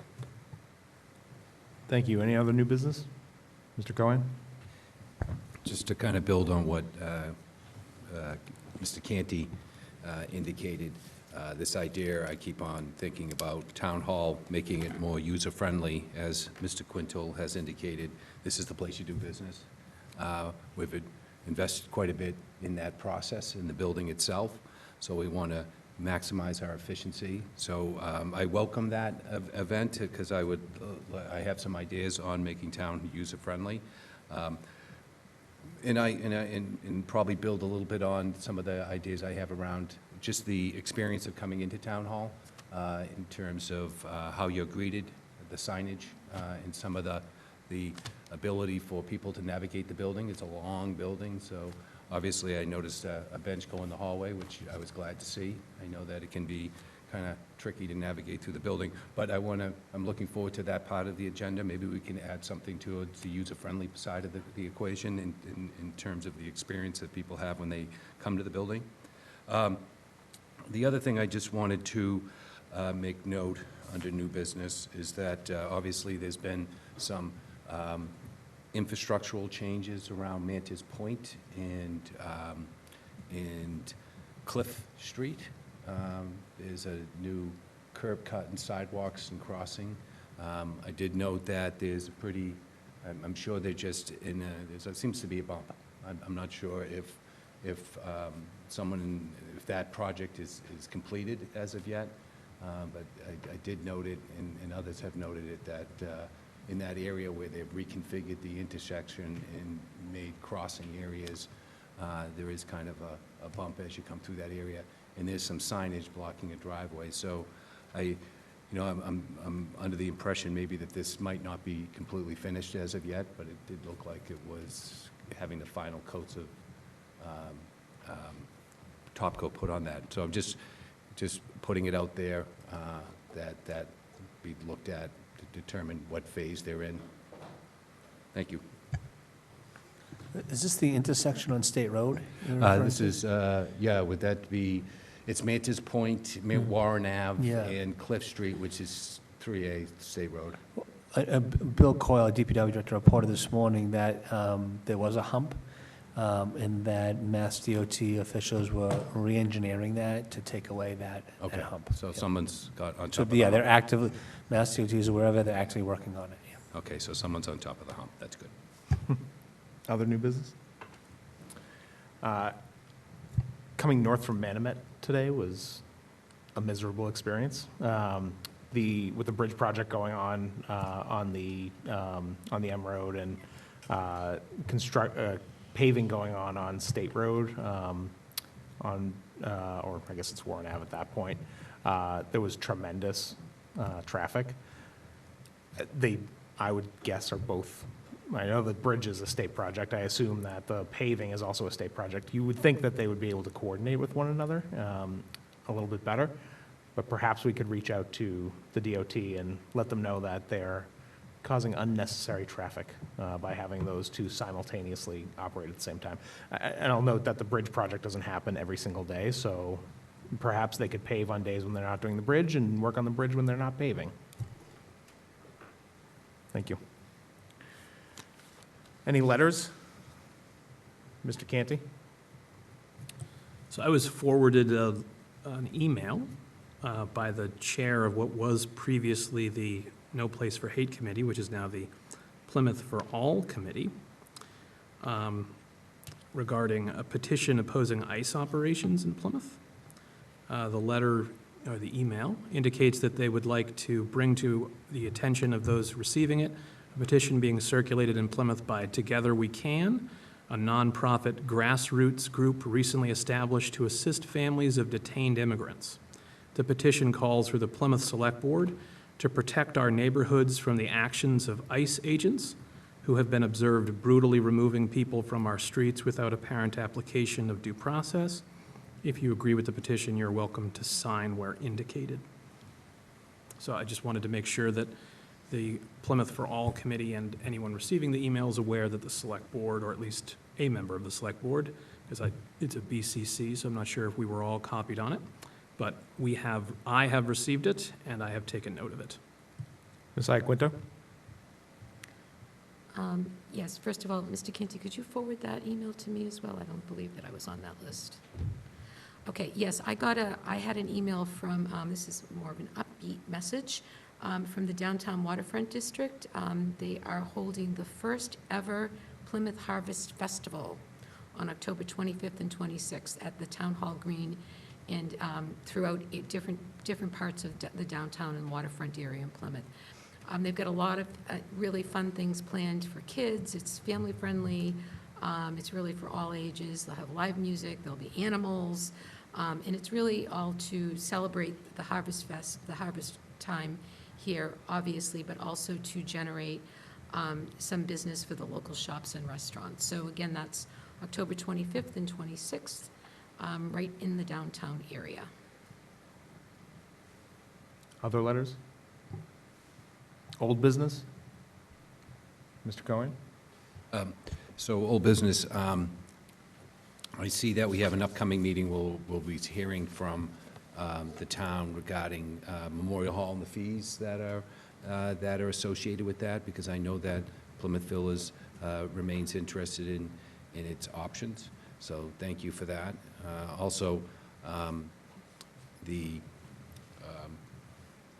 Thank you. Any other new business? Mr. Cohen? Just to kind of build on what Mr. Canty indicated, this idea, I keep on thinking about Town Hall, making it more user-friendly. As Mr. Quintal has indicated, this is the place you do business. We've invested quite a bit in that process, in the building itself, so we want to maximize our efficiency. So I welcome that event, because I have some ideas on making town user-friendly. And probably build a little bit on some of the ideas I have around just the experience of coming into Town Hall in terms of how you're greeted, the signage, and some of the ability for people to navigate the building. It's a long building, so obviously I noticed a bench go in the hallway, which I was glad to see. I know that it can be kind of tricky to navigate through the building, but I'm looking forward to that part of the agenda. Maybe we can add something to the user-friendly side of the equation in terms of the experience that people have when they come to the building. The other thing I just wanted to make note under new business is that obviously there's been some infrastructural changes around Mantis Point and Cliff Street. There's a new curb cut and sidewalks and crossing. I did note that there's a pretty, I'm sure they're just in there seems to be a bump. I'm not sure if that project is completed as of yet, but I did note it, and others have noted it, that in that area where they've reconfigured the intersection and made crossing areas, there is kind of a bump as you come through that area, and there's some signage blocking a driveway. So I'm under the impression maybe that this might not be completely finished as of yet, but it did look like it was having the final coats of top coat put on that. So I'm just putting it out there that be looked at to determine what phase they're in. Thank you. Is this the intersection on State Road? This is, would that be, it's Mantis Point, Warren Ave, Yeah. and Cliff Street, which is 3A State Road. Bill Coyle, DPW Director, reported this morning that there was a hump and that Mass DOT officials were re-engineering that to take away that Okay, hump. so Yeah. someone's got on So, top of the yeah, hump. they're actively, Mass DOT is aware of it, they're actually working on it, yeah. Okay, so someone's on top of the hump, that's good. Other new business? Coming north from Manomet today was a miserable experience. With the bridge project going on the M Road and paving going on State Road, or I guess it's Warren Ave at that point, there was tremendous traffic. I would guess, are both, I know the bridge is a state project. I assume that the paving is also a state project. You would think that they would be able to coordinate with one another a little bit better, but perhaps we could reach out to the DOT and let them know that they're causing unnecessary traffic by having those two simultaneously operate at the same time. And I'll note that the bridge project doesn't happen every single day, so perhaps they could pave on days when they're not doing the bridge and work on the bridge when they're not paving. Thank you. Any letters? Mr. Canty? So I was forwarded an email by the chair of what was previously the No Place for Hate Committee, which is now the Plymouth for All Committee, regarding a petition opposing ICE operations in Plymouth. The letter, or the email, indicates that they would like to bring to the attention of those receiving it a petition being circulated in Plymouth by Together We Can, a nonprofit grassroots group recently established to assist families of detained immigrants. The petition calls for the Plymouth Select Board to protect our neighborhoods from the actions of ICE agents who have been observed brutally removing people from our streets without apparent application of due process. If you agree with the petition, you're welcome to sign where indicated. So I just wanted to make sure that the Plymouth for All Committee and anyone receiving the email is aware that the Select Board, or at least a member of the Select Board, because it's a BCC, so I'm not sure if we were all copied on it, but I have received it, and I have taken note of it. Ms. Iaquinto? Yes, first of all, Mr. Canty, could you forward that email to me as well? I don't believe that I was on that list. Okay, yes, I had an email from, this is more of an upbeat message, from the Downtown Waterfront District. They are holding the first ever Plymouth Harvest Festival on October 25th and 26th at the Town Hall Green and throughout different parts of the downtown and waterfront area in Plymouth. They've got a lot of really fun things planned for kids. It's family-friendly. It's really for all ages. They'll have live music. There'll be animals. And it's really all to celebrate the Harvest time here, obviously, but also to generate some business for the local shops and restaurants. So again, that's October 25th and 26th, right in the downtown area. Other letters? Old business? Mr. Cohen? So, old business, I see that we have an upcoming meeting. We'll be hearing from the town regarding Memorial Hall and the fees that are associated with that, because I know that Plymouthville remains interested in its options. So thank you for that. Also,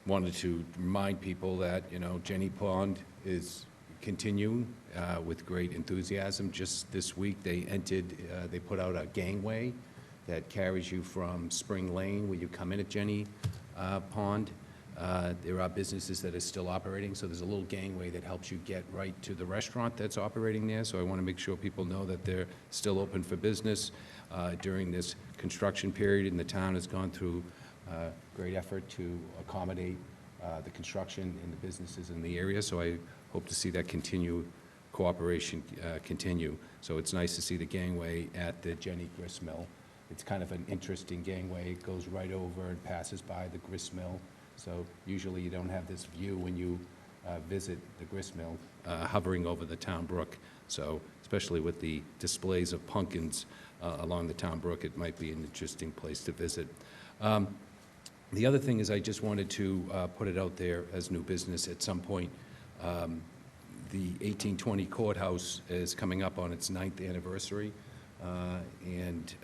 wanted to remind people that, Jenny Pond is continuing with great enthusiasm. Just this week, they put out a gangway that carries you from Spring Lane, where you come in at Jenny Pond. There are businesses that are still operating, so there's a little gangway that helps you get right to the restaurant that's operating there. So I want to make sure people know that they're still open for business during this construction period, and the town has gone through great effort to accommodate the construction and the businesses in the area. So I hope to see that cooperation continue. So it's nice to see the gangway at the Jenny Grist Mill. It's kind of an interesting gangway. It goes right over and passes by the grist mill. So usually you don't have this view when you visit the grist mill hovering over the town brook. So especially with the displays of pumpkins along the town brook, it might be an interesting place to visit. The other thing is I just wanted to put it out there as new business at some point. The 1820 courthouse is coming up on its 9th anniversary, and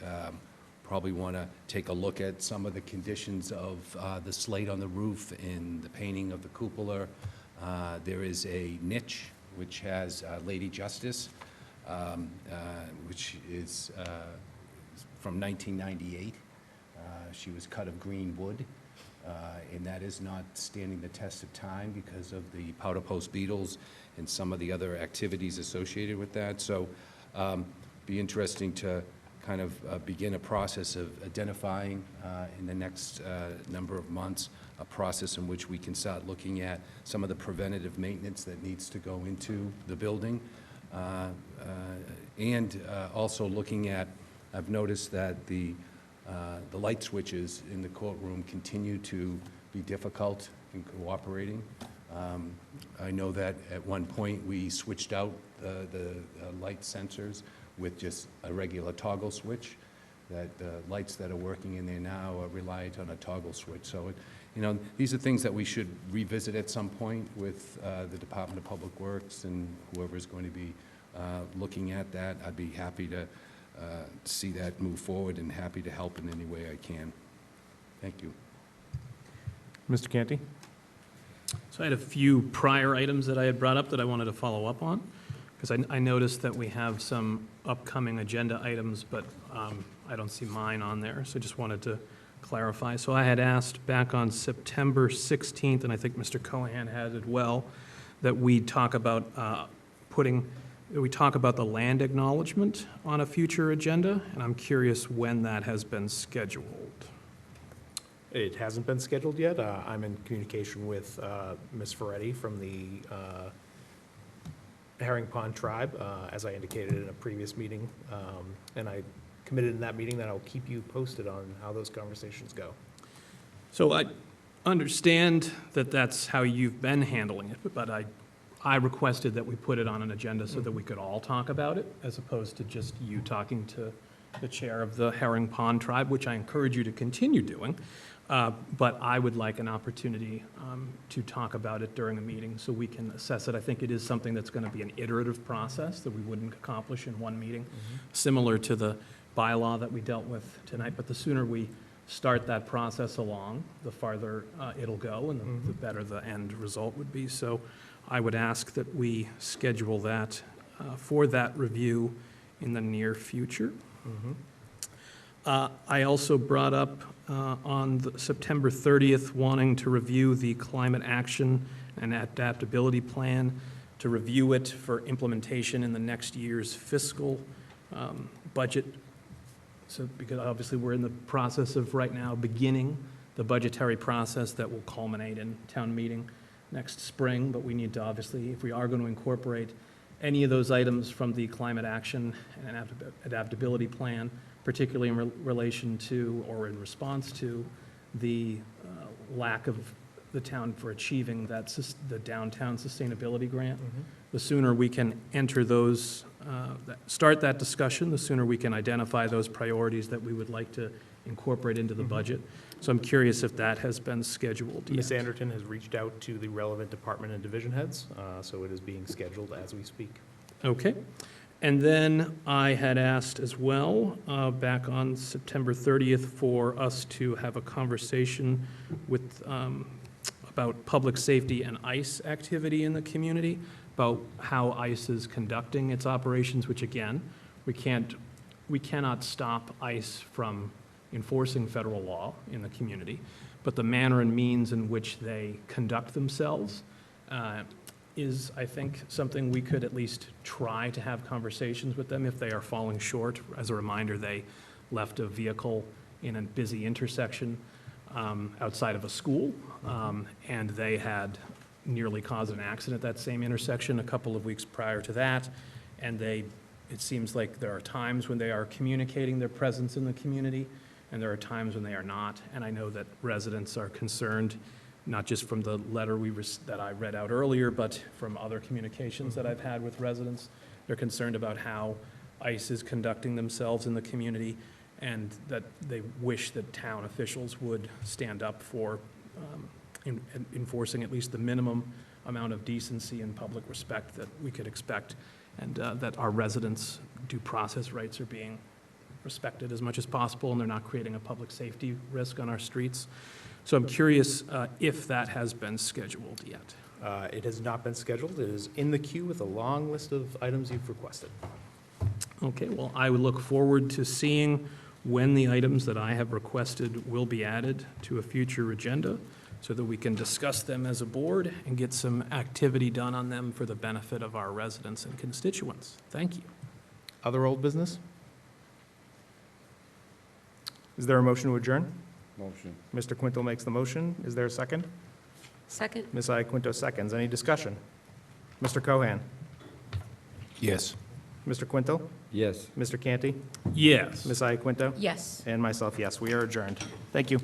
probably want to take a look at some of the conditions of the slate on the roof and the painting of the cupola. There is a niche which has Lady Justice, which is from 1998. She was cut of green wood, and that is not standing the test of time because of the powder post beetles and some of the other activities associated with that. So be interesting to kind of begin a process of identifying in the next number of months, a process in which we can start looking at some of the preventative maintenance that needs to go into the building. And also looking at, I've noticed that the light switches in the courtroom continue to be difficult in cooperating. I know that at one point we switched out the light sensors with just a regular toggle switch, that the lights that are working in there now are reliant on a toggle switch. So, these are things that we should revisit at some point with the Department of Public Works and whoever's going to be looking at that. I'd be happy to see that move forward and happy to help in any way I can. Thank you. Mr. Canty? So I had a few prior items that I had brought up that I wanted to follow up on, because I noticed that we have some upcoming agenda items, but I don't see mine on there, so just wanted to clarify. So I had asked back on September 16th, and I think Mr. Cohan had as well, that we talk about the land acknowledgement on a future agenda, and I'm curious when that has been scheduled. It hasn't been scheduled yet. I'm in communication with Ms. Ferretti from the Herring Pond Tribe, as I indicated in a previous meeting. And I committed in that meeting that I'll keep you posted on how those conversations go. So I understand that that's how you've been handling it, but I requested that we put it on an agenda so that we could all talk about it, as opposed to just you talking to the chair of the Herring Pond Tribe, which I encourage you to continue doing. But I would like an opportunity to talk about it during a meeting so we can assess it. I think it is something that's going to be an iterative process that we wouldn't accomplish in one meeting, similar to the bylaw that we dealt with tonight. But the sooner we start that process along, the farther it'll go and the better the end result would be. So I would ask that we schedule that for that review in the near future. I also brought up on September 30th wanting to review the climate action and adaptability plan, to review it for implementation in the next year's fiscal budget. So because obviously we're in the process of right now beginning the budgetary process that will culminate in town meeting next spring, but we need to obviously, if we are going to incorporate any of those items from the climate action and adaptability plan, particularly in relation to or in response to the lack of the town for achieving the downtown sustainability grant. The sooner we can enter those, start that discussion, the sooner we can identify those priorities that we would like to incorporate into the budget. So I'm curious if that has been scheduled yet. Ms. Anderton has reached out to the relevant department and division heads, so it is being scheduled as we speak. Okay. And then I had asked as well, back on September 30th, for us to have a conversation with, about public safety and ICE activity in the community, about how ICE is conducting its operations, which again, we cannot stop ICE from enforcing federal law in the community, but the manner and means in which they conduct themselves is, I think, something we could at least try to have conversations with them if they are falling short. As a reminder, they left a vehicle in a busy intersection outside of a school, and they had nearly caused an accident at that same intersection a couple of weeks prior to that, and it seems like there are times when they are communicating their presence in the community, and there are times when they are not, and I know that residents are concerned, not just from the letter that I read out earlier, but from other communications that I've had with residents. They're concerned about how ICE is conducting themselves in the community, and that they wish that town officials would stand up for enforcing at least the minimum amount of decency and public respect that we could expect, and that our residents' due process rights are being respected as much as possible, and they're not creating a public safety risk on our streets. So I'm curious if that has been scheduled yet. It has not been scheduled. It is in the queue with a long list of items you've requested. Okay, well, I would look forward to seeing when the items that I have requested will be added to a future agenda so that we can discuss them as a board and get some activity done on them for the benefit of our residents and constituents. Thank you. Other old business? Is there a motion to adjourn? Motion. Mr. Quinto makes the motion. Is there a second? Second? Ms. Iaquinto seconds. Any discussion? Mr. Cohan? Yes. Mr. Quinto? Yes. Mr. Canty? Yes. Ms. Iaquinto? Yes. And myself, yes. We are adjourned. Thank you.